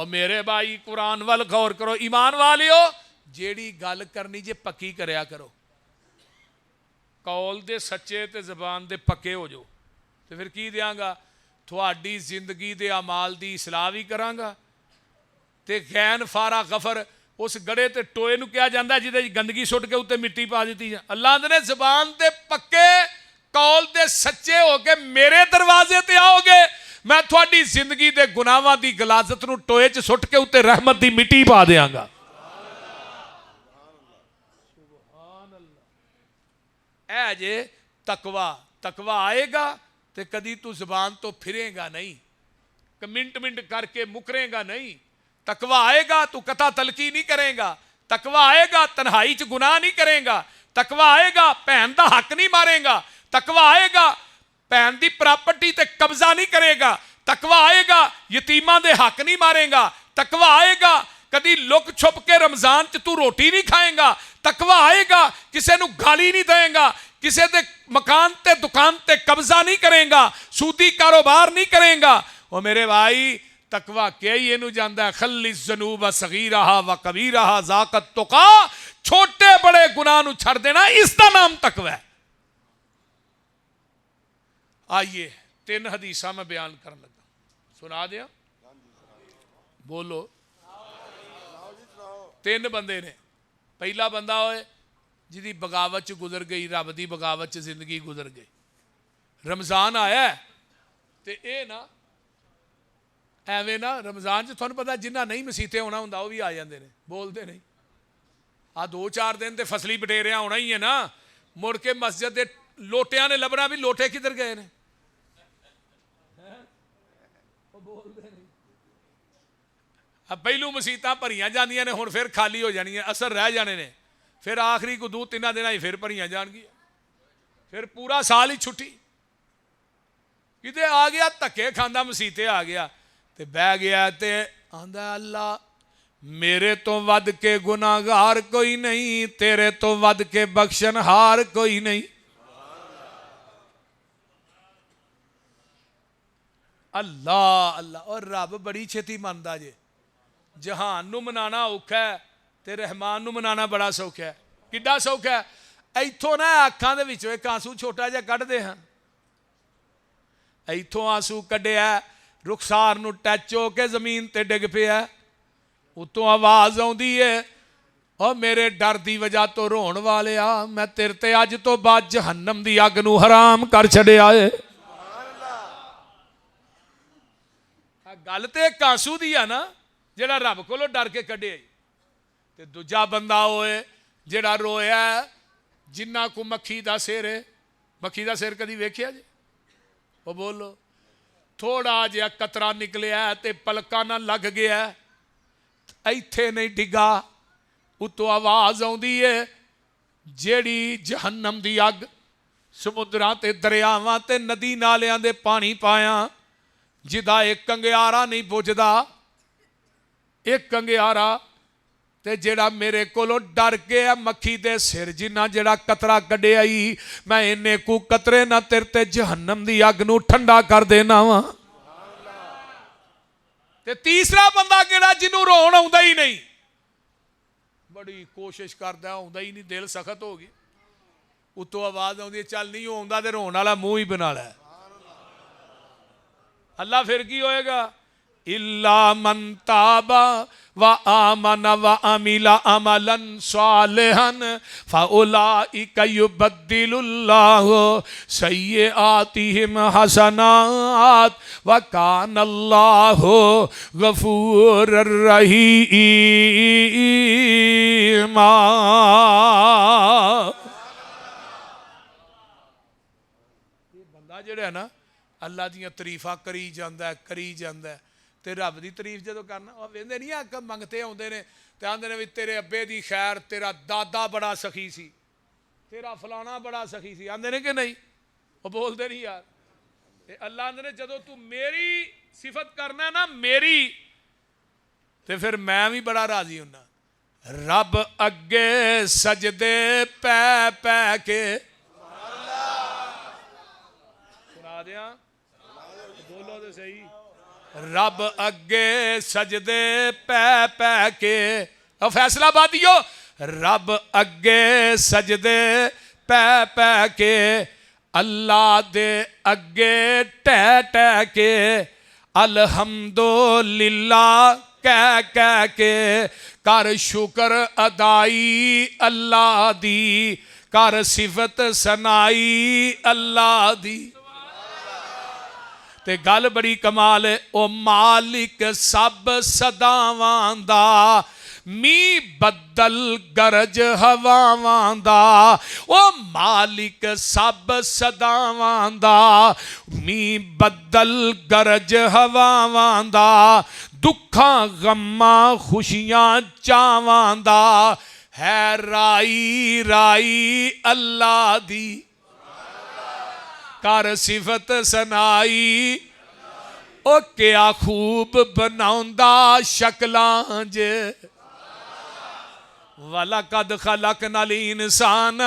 मेरे भाई कुरान वाल गौर करो, ईमान वालियो, जेड़ी गल करनी जे पक्की करया करो। कौल दे सच्चे ते जबान दे पक्के हो जाओ तो फिर की देंगा? थोड़ी जिंदगी दे अमाल दी इसलाह भी करांगा ते गैन फारा गफर उस गड़े ते टोए नू कहा जाता है जिहदे गंदगी सुट के उत्ते मिट्टी पा दी। अल्लाह ने जबान दे पक्के कौल दे सच्चे हो के मेरे दरवाजे ते आओगे, मैं थोड़ी जिंदगी दे गुनाहां दी गलाजत नू टोए च सुट के उत्ते रहमत दी मिट्टी पा देंगा। ऐ जे तकवा, तकवा आएगा तो कदी तू जबान तो फिरेगा नहीं, मिंट मिंट करके मुकरेगा नहीं। तकवा आएगा तू कथा तलकी नहीं करेगा। तकवा आएगा तन्हाई च गुनाह नहीं करेगा। तकवा आएगा भैन दा हक नहीं मारेगा। तकवा आएगा भैन दी प्रॉपर्टी ते कब्जा नहीं करेगा। तकवा आएगा यतीमां दे हक नहीं मारेगा। तकवा आएगा कदी लुक छुप के रमजान च तू रोटी नहीं खाएगा। तकवा आएगा किसी नू गाली नहीं देगा, किसी दे मकान ते दुकान ते कब्जा नहीं करेगा, सूदी कारोबार नहीं करेगा। वो मेरे भाई तकवा क्या ही इनू जांदा है, खल्ली ज़नूब सगीरहा व कबीरहा ज़ाकत तुका। छोटे बड़े गुनाह नू छड़ देना, इसका नाम तकवा है। आइए 3 हदीसां मैं बयान करन लगा, सुना दिया। बोलो। 3 बंदे ने। पहला बंदा होए जिहदी बगावत च गुजर गई, रब दी बगावत च जिंदगी गुजर गई। रमजान आया ते ये ना एवें ना रमजान च तुहानूं पता जिन्ना नहीं मसीते होना हुंदा वो भी आ जाते हैं, बोलते नहीं। आ 2-4 दिन तो फसली बटेरिया होना ही है ना, मुड़ के मस्जिद के लोटिया ने लभना भी लोटे किधर गए ने, बोलते नहीं। अब पहलू मसीतां भरियां जांदियां ने, हुण फिर खाली हो जानियां, असर रह जाने ने, फिर आखिरी को 2-3 दिन ही फिर भरियां जाणगियां, फिर पूरा साल ही छुट्टी। किते आ गया धक्के खांदा मसीते आ गया ते बह गया ते आंदा अल्लाह मेरे तो वध के गुनाहगार कोई नहीं, तेरे तो वध के बख्शनहार कोई नहीं। अल्लाह अल्लाह। और रब बड़ी छेती मनदा जे। जहान नूं मनाना औखा है ते रहमान नूं मनाना बड़ा सौखा है। किड्डा सौखा है। इत्थों ना अखां दे विचों एक आंसू छोटा जिहा कढदे हन, इत्थों आंसू कढिया, रुखसार नूं टच हो के जमीन ते डिग पिया, उतों आवाज आउंदी है, और मेरे डर की वजह तो रोण वाले आ, मैं तेरे ते अज तो बाद जहन्नम की अग नूं हराम कर छड़िया है। गल तो एक आंसू दी है ना, जेड़ा रब कोलों डर के कढे, ते दूजा बंदा होए जेड़ा रोया जिन्ना को मक्खी दा सिर है। मक्खी दा सिर कदी वेखिया जी? वो बोलो। थोड़ा जिहा कतरा निकलिया ते पलका ना लग गया, इत्थे नहीं डिगा, उतों आवाज आउंदी है, जेड़ी जहन्नम दी अग समुद्रां ते दरियावां ते नदी नालियां दे पानी पाया, जिदा एक कंगियारा नहीं बुझदा, एक कंगियारा ते जेड़ा मेरे कोलों डर के है मक्खी दे सिर जिन्ना जेड़ा कतरा कढे आई, मैं इन्ने कु कतरे ना तेरे ते जहन्नम दी अग नूं ठंडा कर देना वा। ते तीसरा बंदा केड़ा जिन्हों रोन आउंदा ही नहीं, बड़ी कोशिश करदा आउंदा ही नहीं, दिल सख्त हो गई, उतों आवाज आउंदी चल नहीं आउंदा ते रोन वाला मुंह ही बना लै। अल्लाह फिर की होएगा? इल्ला मन ताबा व आमन व अमिला अमलन सालिहन फउलाइका युबद्दिलुल्लाहु सय्यिआतिहिम हसनात व कानल्लाहु गफूरुर रहीमा। ये बंदा जेड़ा है ना अल्लाह दियां तरीफां करी जांदा है, करी जांदा है, ते रब दी तरीफ जदों करना वो वेंदे नहीं आ मंगते आउंदे ने ते आंदे ने भी तेरे अब्बे दी खैर, तेरा दादा बड़ा सखी सी, तेरा फलाना बड़ा सखी सी, आंदे ने कि नहीं? वो बोलते नहीं यार। ते अल्लाह आंदे ने जदों तू मेरी सिफत करना है ना मेरी, ते फिर मैं भी बड़ा राजी हुन्ना। रब अगे सजदे पै पै के सुना दिया, बोलो तो सही। रब अगे सजदे पै पै के, और फैसला बादियो, रब अगे सजदे पै पै के, अल्लाह दे अगे टह टह के, अल्हम्दुलिल्लाह कह कह के, कर शुक्र अदाई अल्लाह दी, कर सिफत सनाई अल्लाह दी। ते गल बड़ी कमाल है। ओ मालिक सब सदावां दा, मी बदल गरज हवावां दा, ओ मालिक सब सदावां दा, मी बदल गरज हवावां दा, दुखां गम्मां खुशियां चावां दा, है राई राई अल्लाह दी, कर सिफत सनाई। ओ क्या खूब बनाउंदा शक्लां जे, वलकद खलकनल इंसान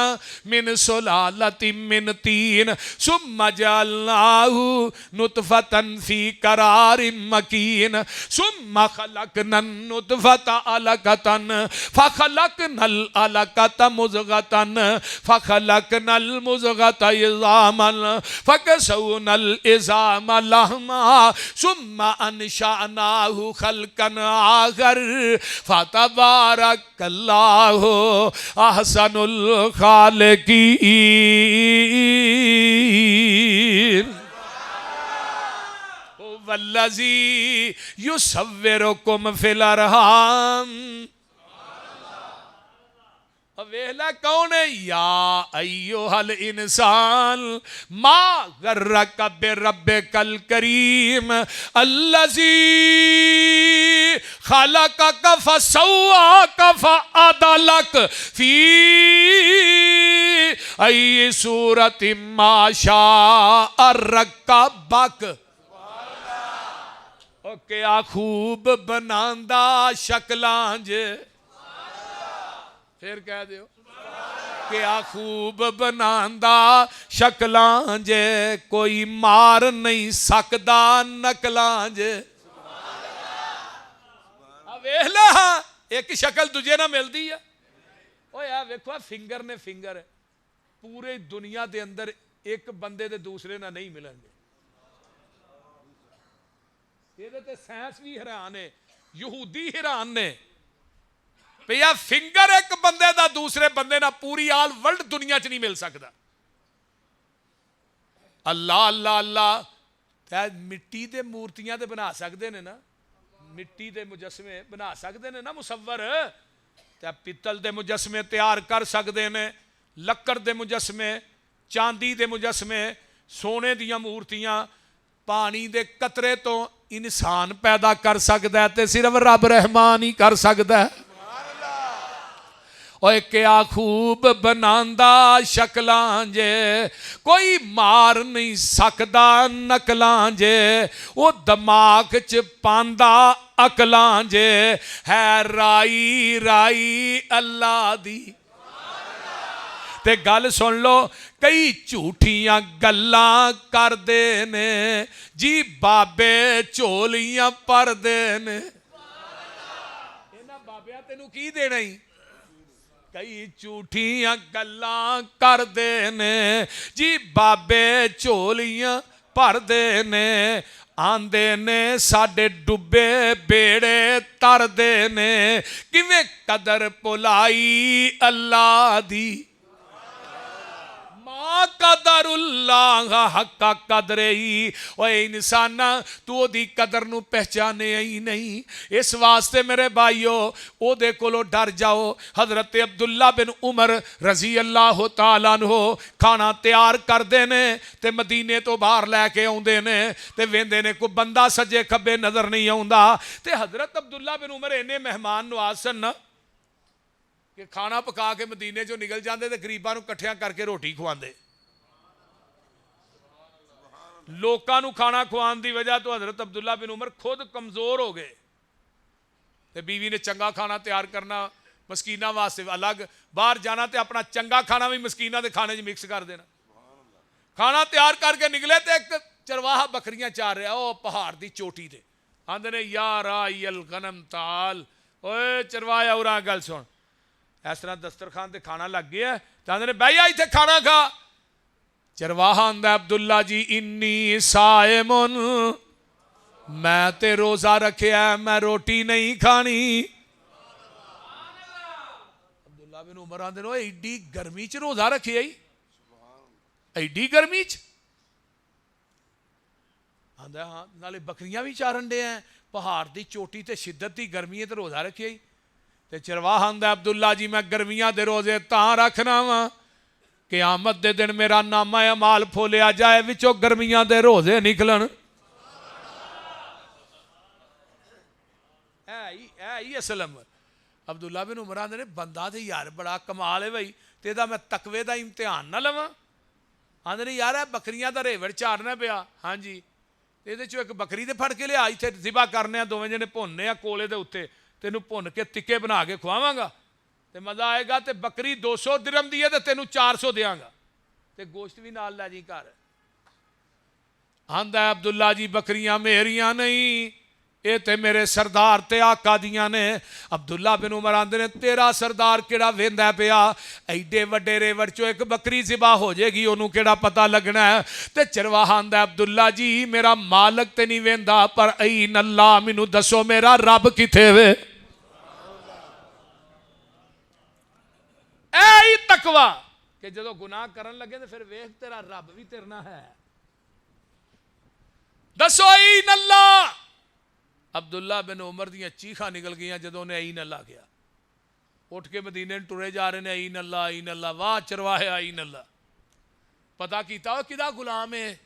मिन सुलालतिन मिन तीन सुम्मा जअलनाहु नुतफतन फी करारिन मकीन सुम्मा खलकनन नुतफता अलकतन फखलकनल अलकता मुज़गतन फखलकनल मुज़गता इज़ामन फकसौनल इज़ाम लहमा सुम्मा अंशअनाहु खल्कन आखर फतबारकल्लाह अहसनुल खालिकीन। वल्लज़ी युसव्विरुकुम फिल अरहाम। वेला कौन है? या अय्युहल इंसान मा गर्रक बिरब्बिकल करीम अल्लज़ी खलकक फसव्वाक फअदलक फी अय्यि सूरतिन मा शाअ रक्कबक। ओ क्या खूब बनांदा शक्लां जे, फिर कह दियो क्या खूब बनांदा शक्लां जे, कोई मार नहीं सकदा नकलां जे। वेख ला एक शक्ल दूजे ना मिलती है। ओए आ वेखो फिंगर ने फिंगर पूरे दुनिया के अंदर एक बंदे दे दूसरे ना नहीं मिलेंगे। ये ते साइंस भी हैरान है, यहूदी हैरान ने भैया फिंगर एक बंदे का दूसरे बंदे ना पूरी आल वर्ल्ड दुनिया च नहीं मिल सकता। अल्लाह अल्लाह अल्लाह मिट्टी के मूर्तियां तो बना सकते हैं ना, मिट्टी के मुजस्मे बना सकते हैं ना, मुसव्वर पित्तल के मुजस्मे तैयार कर सकते हैं, लक्कड़ के मुजस्मे, चांदी के मुजस्मे, सोने दियां मूर्तियां, पानी के कतरे तो इंसान पैदा कर सकता है तो सिर्फ रब रहमान ही कर सकता है। ओए क्या खूब बनांदा शक्लां जे, कोई मार नहीं सकदा नकलां जे, वो दिमाग च पांदा अकलां जे, है राई राई अल्लाह दी। ते गल सुन लो कई झूठियां गल्लां करदे ने जी, बाबे झोलियां भरदे ने। इन्हां बाबियां तैनूं की देना ही, कई झूठियां गल्लां करदे ने जी, बाबे झोलियां भरदे ने, आंदे ने साडे डुबे बेड़े तरदे ने, किवें कदर भुलाई अल्लाह दी। कदरुल्लाह हक्का कदरे ही। ओए इंसाना तू ओदी कदर नू पहचाने ही नहीं, इस वास्ते मेरे भाईओ ओदे कोलों डर जाओ। हजरत अब्दुल्ला बिन उमर रजी अल्लाह तआला अन्हु खाना तैयार करते ने ते मदीने तो बाहर लैके आउंदे ने ते वेंदे ने कोई बंदा सज्जे खब्बे नजर नहीं आउंदा ते हजरत अब्दुल्ला बिन उमर इन्ने मेहमान नवाज सन कि खाना पका के मदीने चों निकल जाते तो गरीबां नूं इकट्ठियां करके रोटी खवांदे। लोकां नूं खाना खवाउण दी वजह तो हजरत अब्दुल्ला बिन उमर खुद कमजोर हो गए ते बीवी ने चंगा खाना तैयार करना मस्कीना वास्ते अलग, बाहर जाना तो अपना चंगा खाना भी मस्कीना के खाने च मिक्स कर देना। खाना तैयार करके निकले तो एक चरवाहा बकरियां चार रहा ओ पहाड़ की चोटी ते, आंदे ने यार आयल गनम ताल। ओए चरवाहा उरा गल सुन, इस तरह दस्तरखान ते खाना लग गया तो आंदे ने बह जा इत्थे खाना खा। चरवाहा आंदा अब्दुल्ला जी इन्नी साइमुन, मैं ते रोजा रखिया मैं रोटी नहीं खानी। अब्दुल्ला बिन उमर आंदे ने एडी गर्मी च रोजा रखिया ही, एडी गर्मी च? आंदा हाँ, नाले बकरियां भी चारन दे हैं, पहाड़ की चोटी ते शिद्दत की गर्मी है तो रोजा रखिया ही। ते चरवाहा आंदा अब्दुल्ला जी मैं गर्मियां दे रोजे तां रखना वा क़यामत दे दिन मेरा नामा अमाल फोलिया जाए विचों गर्मियां दे रोजे निकलन। है ही असलम। अब्दुल्ला बिन उमर आंदे ने बंदा तो यार बड़ा कमाल है भाई, तो यदा मैं तकवे का इम्तिहान ना लवां। आंदे ने यार है बकरियां का रेवड़ चारना पिया। हाँ जी, ये एक बकरी तो फड़ के लिया इतने जिबा करने दोवें जने भुनने कोले के उत्ते, तेनों भुन के टिक्के बना के खुआवांगा तो मज़ा आएगा। तो बकरी 200 दिरहम दी है तो तेनों 400 देंगा तो गोश्त भी नाल लै जी घर। आंदा अब्दुल्ला जी बकरियां मेरियां नहीं, ये तो मेरे सरदार ते आका दियां ने। अब्दुल्ला बिन उमर आंदे ने तेरा सरदार केड़ा वेंदा पिया, एडे वड्डे रेवड़ चो एक बकरी जिबा हो जाएगी उन्होंने केड़ा पता लगना है। तो चरवाहा आंदा अब्दुल्ला जी मेरा मालक तो नहीं वेंदा पर आई नल्ला मैनू दसो मेरा रब किथे वे। ऐ तकवा कि जो गुनाह करन लगे तो फिर वेख तेरा रब भी तेरना है। दसो ई नल्ला। अब्दुल्ला बिन उमर दियां चीखा निकल गई जो उन्हें ई नल्ला गया, उठ के मदीने टुरे जा रहे हैं ई नल्ला ई नल्ला। वाह चरवाहे ई नल्ला। पता किया किदा गुलाम है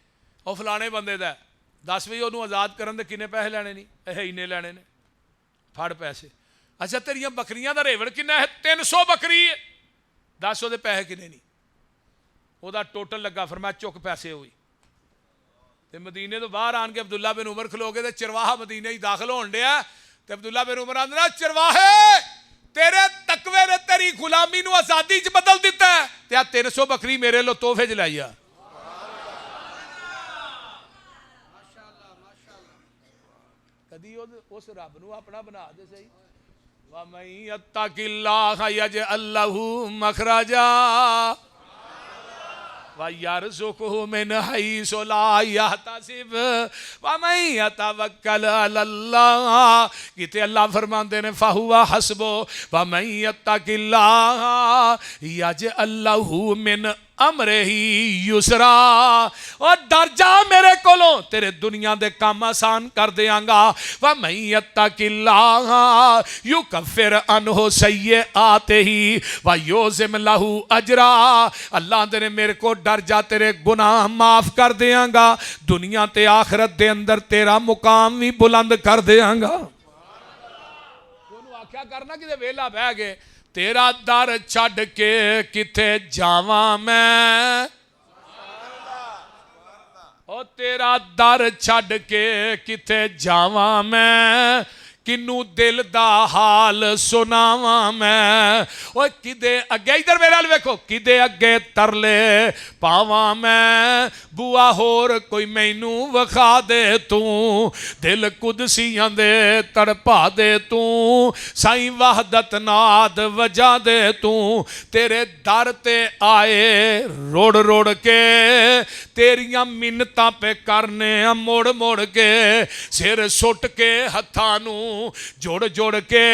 और फलाने बंदे का, दस भी उन्होंने आज़ाद करन दे किन्ने पैसे लैने नहीं, इन्ने लैने ने, फड़ पैसे। अच्छा तेरिया बकरियां का रेवड़ किन्ना है? 300 बकरी है, दस वो पैसे किन्ने नहीं। वह टोटल लगा फिर मैं चुक पैसे हुई तो मदीने तो बाहर आन के अब्दुल्ला बिन उमर खलो गए, चरवाहा मदीने ही दाखिल होन दिया, तो अब्दुल्ला बिन उमर आंदा चरवाहे तेरे तकवे ने तेरी गुलामी नूं आजादी च बदल दिता है, ते आ 300 बकरी मेरे लो तोहफे च लाई आ। कदी उस रब नूं अपना बना दे सही। वमन यत्तकिल्लाह यजअल लहू मखरजा वयरज़ुक़हु मिन हैसु ला यहतसिब वमन यतवक्कल अलल्लाह, किते अल्लाह फरमाते ने फहुवा हस्बो वमन यत्तकिल्लाह यजअल लहू मिन अमरिही युसरा। और डर जा मेरे कोलों, तेरे दुनिया दे काम आसान कर देंगा। वमन यत्तकिल्लाह युकफ्फिर अन्हु सय्यआतिही व युज़िम लहू अजरा। अल्लाह तेरे मेरे को डर जा, तेरे गुनाह माफ कर देंगा, दुनिया ते आखिरत दे अंदर तेरा मुकाम भी बुलंद कर देंगा। आख्या करना कि वेला बह गए, तेरा दर छड़ के किथे जावा मैं, ओ तेरा दर छड़ के किथे जावा मैं, किनू दिल दा हाल सुनावा मैं। ओ किदे अगे, इधर मेरे नाल वेखो, किदे अगे तरले पावा मैं, बुआ होर कोई मैनू वखा दे तू, दिल कुदसियां दे तड़पा दे तू, साईं वहदत नाद वजा दे तू। तेरे दर ते आए रोड़ रोड़ के, तेरियां मिन्नतां पे करने मुड़ मुड़ के, सिर सुट के हत्थां नू जोड़ जोड़ के,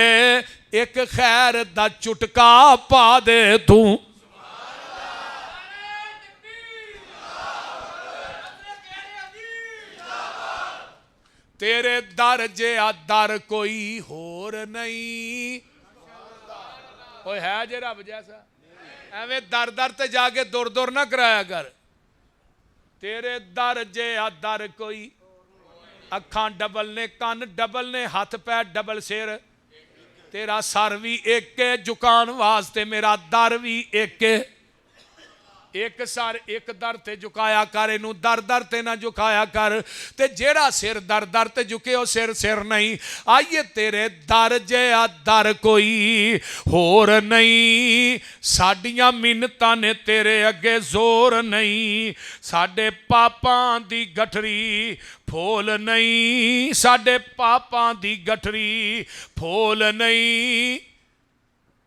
एक खैर दा चुटका पा दे तू। तेरे दर जिहा दर कोई होर नहीं। ओए है जे रब जैसा, एवें दर दर ते जाके दुर दुर ना कराया कर। तेरे दर जिहा दर कोई, अखां डबल ने, कान डबल ने, हाथ पैर डबल, सिर तेरा सर भी एक है, झुकान वास्ते मेरा दर भी एक है। एक सर एक दर ते झुकाया कर, इनू दर दर ते ना झुकाया कर। ते जेड़ा सिर दर दर ते झुके ओ सिर सिर नहीं। आइए तेरे दर जिहा दर कोई होर नहीं, साडियां मिन्नतां ने तेरे अगे जोर नहीं, साडे पापां दी गठरी फोल नहीं, साडे पापां दी गठरी फोल नहीं,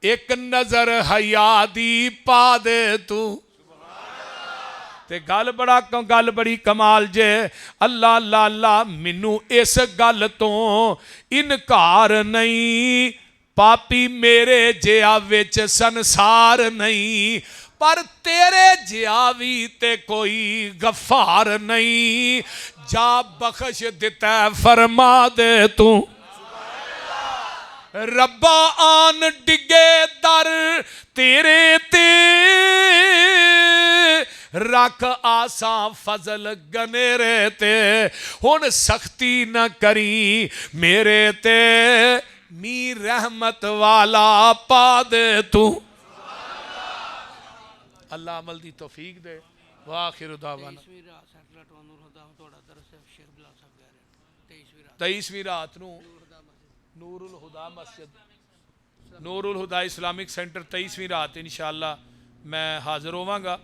एक नजर हया दी पा दे तू। ते गल बड़ी कमाल जे, अल्लाह अल्लाह अल्लाह मैनू इस गल तो इनकार नहीं, पापी मेरे जिहा विच संसार नहीं, पर तेरे जिहा भी ते कोई गफार नहीं, जा बख्श दिता फरमा दे तू। रब्बा आन डिगे दर तेरे ते, रख आसा फजल गनेरे ते, हुन सख्ती न करी मेरे ते, मी रहमत वाला पा दे तू। अल्लाह अमल दी तौफीक दे। वाखिर दावाना 23वीं रात नूं नूरुल हुदा मस्जिद, नूरुल हुदा इस्लामिक सेंटर 23वीं रात इंशाअल्लाह मैं हाज़र होवांगा।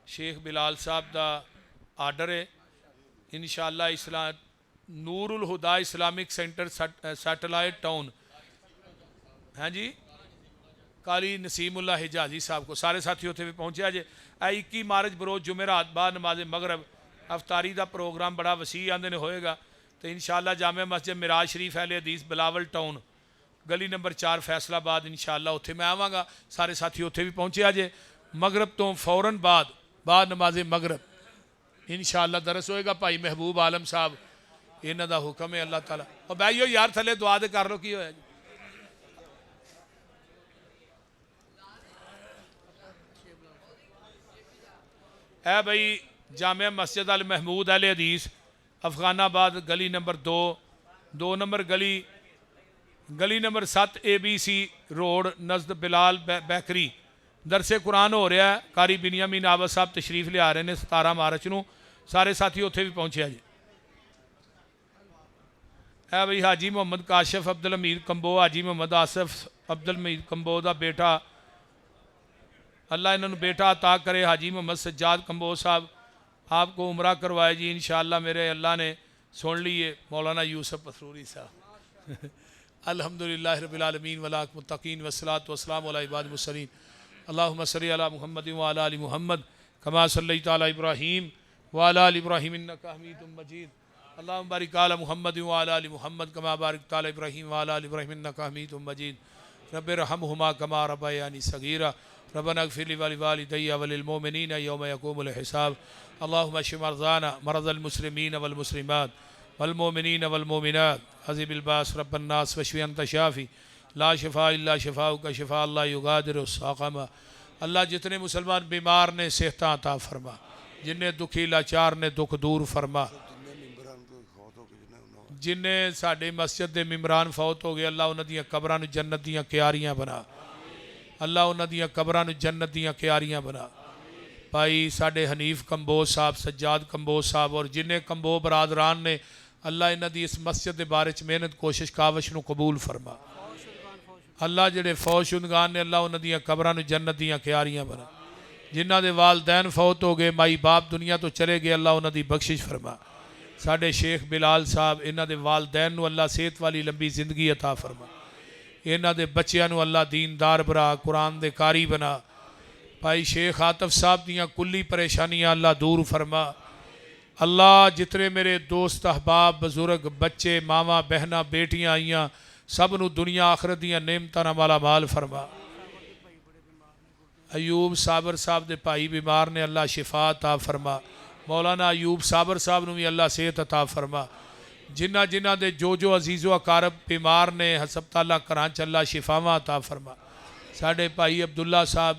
शेख बिलाल साहब का आर्डर है इंशाअल्लाह। इस्लाम नूरुल हुदा इस्लामिक सेंटर सैटेलाइट टाउन, हाँ जी, काली नसीमुल्ला हिजाजी साहब को सारे साथी उत्थे भी पहुँचे जे। 21 मार्च बरोज जुमेरात बाद नमाज मगरब अफतारी का प्रोग्राम बड़ा वसी आंदे ने होएगा। तो इंशाअल्लाह जामे मस्जिद मिराज शरीफ अहले हदीस बिलावल टाउन गली नंबर 4 फैसलाबाद इंशाअल्लाह उत्थे मैं आवांगा। सारे साथी उत्थे भी पहुँचे जे। मगरब तो फौरन बाद नमाज मगरब इंशाअल्लाह दरस होएगा। भाई महबूब आलम साहब इन्हां दा हुक्म है अल्लाह ताला। और बैठो यार थले दुआ दे कर लो की होया जी। है भाई जामिया मस्जिद अल महमूद अल हदीस अफगानाबाद गली नंबर 2 नंबर गली नंबर 7 ABC रोड नज़द बिलाल बेकरी दरसे कुरान हो रहा है। कारी बिनियामीन आबद साहब तशरीफ लिया रहे हैं 17 मार्च को। सारे साथी उत्थे भी पहुँचे जी। है बई हाजी मुहम्मद काशिफ अब्दुल हमीद कंबो, हाजी मुहम्मद आसिफ अब्दुल हमीद कंबो का बेटा, अल्लाह इन्होंने बेटा अता करे। हाजी मुहम्मद सज्जाद कंबो साहब आपको उम्रा करवाए जी इंशाअल्लाह, मेरे अल्लाह ने सुन लिए। मौलाना यूसुफ पथरूरी साहब अल्हम्दुलिल्लाह रब्बिल आलमीन वल मुत्तकीन वस्सलातु वस्सलामु अला इबादिल मुरसलीन अल्लाहुम्मा सल्लि अला मुहम्मद व अला आलि मुहम्मद कमा सल्लैता अला इब्राहीम व अला आलि इब्राहीम इन्नका हमीदुम मजीद। अल्लाहुम्मा बारिक अला मुहम्मद व अला आलि मुहम्मद कमा बारकता अला इब्राहीम व अला आलि इब्राहीम इन्नका हमीदुम मजीद। रब्बिरहमहुमा कमा रब्बयानी सगीरा रब्बना इग़फिर ली व लिवालिदैया व लिल मुमिनीना यौम यक़ूमुल हिसाब। अल्लाहुम्मा अश्फि मरज़ाना मरज़ल मुस्लिमीन वल मुस्लिमात वल मुमिनीन वल मुमिनात अज़िबिल बास रब्बन नास वश्फि अंत शाफ़ी ला शिफ़ा इल्ला शिफ़ाउका शिफ़ा ला युगादिरु सक़मा। अल्लाह जितने मुसलमान बीमार ने सेहतां अता फरमा, जिन्हें दुखी लाचार ने दुख दूर फरमा, जिन्हें साडे मस्जिद के मिमरान फौत हो गए अल्लाह उन्हां दीयां कबरां नूं जन्नत दीयां क्यारियां बना, अल्लाह उन्हां दीयां कबरां नूं जन्नत दीयां क्यारियां बना। भाई साडे हनीफ कंबोज साहब, सज्जाद कंबोज साहब और जिन्हें कंबो बरादरान ने अल्लाह इन्हां दी इस मस्जिद के बारे मेहनत कोशिश काविश नूं कबूल फरमा। अल्लाह जिहड़े फौज शुदगान ने अल्लाह उन्हां दीयां कबरां नूं जन्नत दीयां क्यारियां बना। जिन्हां दे वालदैन फौत हो गए, माई बाप दुनिया तो चले गए, अल्लाह उन्हां दी बख्शिश फरमा। साडे शेख बिलाल साहब इन्हां दे वालदैन नूं अल्लाह सेहत वाली लंबी जिंदगी अता फरमा। इन्हां दे बच्चियां नूं अल्लाह दीनदार बना, कुरान दे कारी बना। भाई शेख आतिफ साहब दियाँ कुल्ली परेशानियाँ अल्लाह दूर फरमा। अल्लाह जितने मेरे दोस्त अहबाब बुजुर्ग बच्चे मावां बहना बेटियां आईयां सब नूं दुनिया आखरत दियां नेमतां नाल माला माल फरमा। अयूब साबर साहब दे भाई बीमार ने अल्लाह शिफा अता फरमा। मौलाना अयूब साबर साहब नूं भी अल्लाह सेहत अता फरमा। जिन्हां जिन्हां दे जो अजीज़ो अकारब बीमार ने हस्पताल घरां च अल्लाह शिफावां अता फरमा। साडे भाई अब्दुल्ला साहब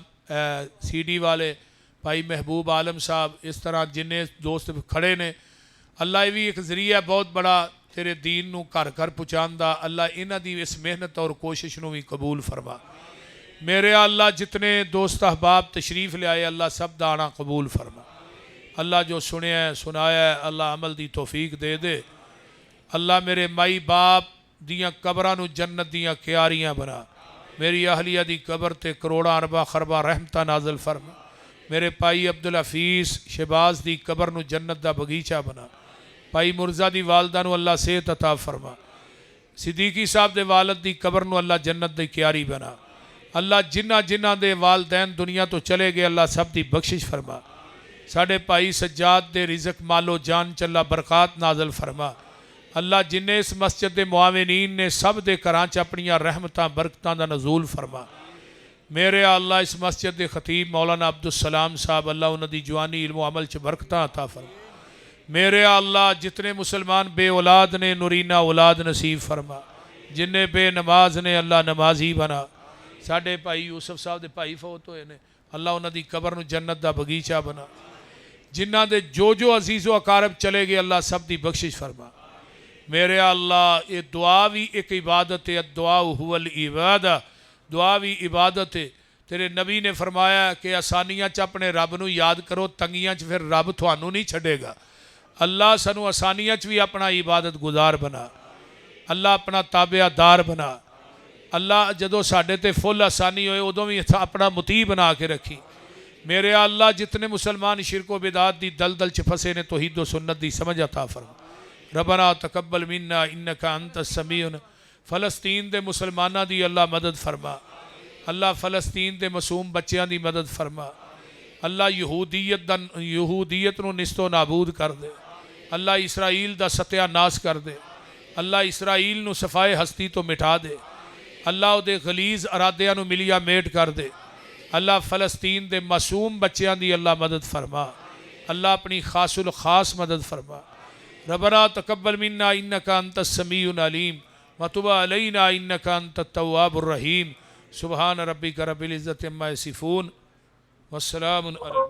सीडी वाले, भाई महबूब आलम साहब, इस तरह जिन्हें दोस्त खड़े ने अल्लाह ये भी एक जरिया बहुत बड़ा तेरे दीन नूं घर घर पहुँचाने का। अल्लाह इन्हां दी इस मेहनत और कोशिश नूं भी कबूल फरमा। मेरे अल्लाह जितने दोस्त अहबाब तशरीफ़ लियाए अल्लाह सब दा आना कबूल फरमा। अल्लाह जो सुनिया है सुनाया है अल्लाह अमल दी तौफीक दे दे। अल्लाह मेरे माई बाप दियाँ कबरां नूं जन्नत दियां क्यारियां बना। मेरी अहलिया दी कबर ते करोड़ा अरबा खरबा रहमतां नाज़िल फरमा। मेरे भाई अब्दुल हफीज़ शहबाज दी कबर नूं जन्नत दा बगीचा बना। भाई मुर्जा दी वालदा नूं अल्लाह सेहत अता फरमा। सिद्दीकी साहब दे वालद दी कबर नूं अल्लाह जन्नत दी क्यारी बना। अल्लाह जिन्हां जिन्हां दे वालदैन दुनिया तो चले गए अल्लाह सब दी बख्शिश फरमा। साडे भाई सज्जाद दे रिज़क मालो जान चला बरकत नाज़िल फरमा। अल्लाह जिन्हें इस मस्जिद के मुआविनीन ने सब दे घरां च अपनियां रहमतां बरकतां दा नज़ूल फरमा। मेरे अल्लाह इस मस्जिद के खतीब मौलाना अब्दुल सलाम साहब अल्लाह उन्हां दी जवानी इल्म अमल च बरकतां अता फरमा। मेरे अल्लाह जितने मुसलमान बे औलाद ने नूरीना औलाद नसीब फरमा। जिन्हें बेनमाज ने अल्लाह नमाजी बना। साडे भाई यूसुफ साहब के भाई फौत होए ने अल्लाह उन्हां दी कबर नूं जन्नत दा बगीचा बना। जिन्हां दे जो अजीज़ो अकारब चले गए अल्लाह सब दी बख्शिश फरमा। मेरे अल्लाह ये दुआ भी एक इबादत है, दुआ हुवल इबादा, दुआ भी इबादत है। तेरे नबी ने फरमाया कि आसानियां च अपने रब नूं याद करो, तंगियां च फिर रब तुहानूं नहीं छड़ेगा। अल्लाह सानू आसानियां च भी अपना इबादत गुजार बना। अल्लाह अपना ताबेदार बना। अल्लाह जदों साडे ते फुल आसानी होए उदों भी अपना मुती बना के रखी। मेरे अल्लाह जितने मुसलमान शिरको बिदात दी दलदल च फसे ने तौहीद व सुन्नत दी समझ अता फरमा। रबना तकब्बल मिन्ना इन्नका अंतस समीउन। फ़लस्तीन दे मुसलमानां दी अल्लाह मदद फरमा। अल्लाह फ़लस्तीन दे मासूम बच्चों की मदद फरमा। अल्लाह यहूदीयत नूं निस्तो नाबूद कर दे। अल्लाह इसराइल दा सत्यानाश कर दे। अल्लाह इसराइल नूं सफाए हस्ती तो मिटा दे। अल्लाह उहदे गलीज़ अरादियां नूं मिलिया मेट कर दे। अल्लाह फ़लस्तीन दे मासूम बच्चों की अल्लाह मदद फरमा। अल्लाह अपनी खासुल खास मदद फरमा। रबना तकब्बल मिन्ना इन्नका अंतस समीउल अलीम व तुब अलैना इन्नका अंतत तव्वाबुर रहीम। सुबहान रब्बिका रब्बिल इज़्ज़ति अम्मा यसिफून वस्सलामुन अलल